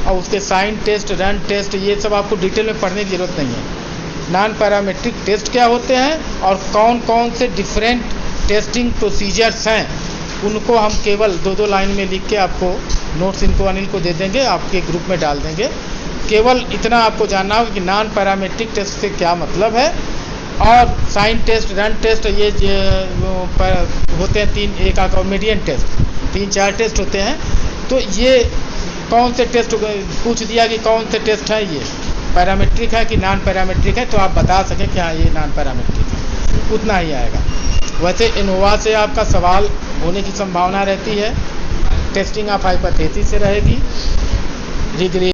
और उसके साइन टेस्ट, रन टेस्ट, ये सब आपको डिटेल में पढ़ने की ज़रूरत नहीं है। नॉन पैरामीट्रिक टेस्ट क्या होते हैं और कौन कौन से डिफरेंट टेस्टिंग प्रोसीजर्स हैं, उनको हम केवल 2-2 लाइन में लिख के आपको नोट्स इनको अनिल को दे देंगे, आपके ग्रुप में डाल देंगे। केवल इतना आपको जानना होगा कि नॉन पैरामीट्रिक टेस्ट से क्या मतलब है, और साइन टेस्ट, रन टेस्ट, ये होते हैं 3, एक आका मीडियन टेस्ट, 3-4 टेस्ट होते हैं। तो ये कौन से टेस्ट पूछ दिया कि कौन से टेस्ट है, ये पैरामीट्रिक है कि नॉन पैरामीट्रिक है, तो आप बता सकें कि हाँ ये नॉन पैरामीट्रिक है, उतना ही आएगा। वैसे इनोवा से आपका सवाल होने की संभावना रहती है, टेस्टिंग ऑफ हाइपोथेसिस से रहेगी, रिग्रेशन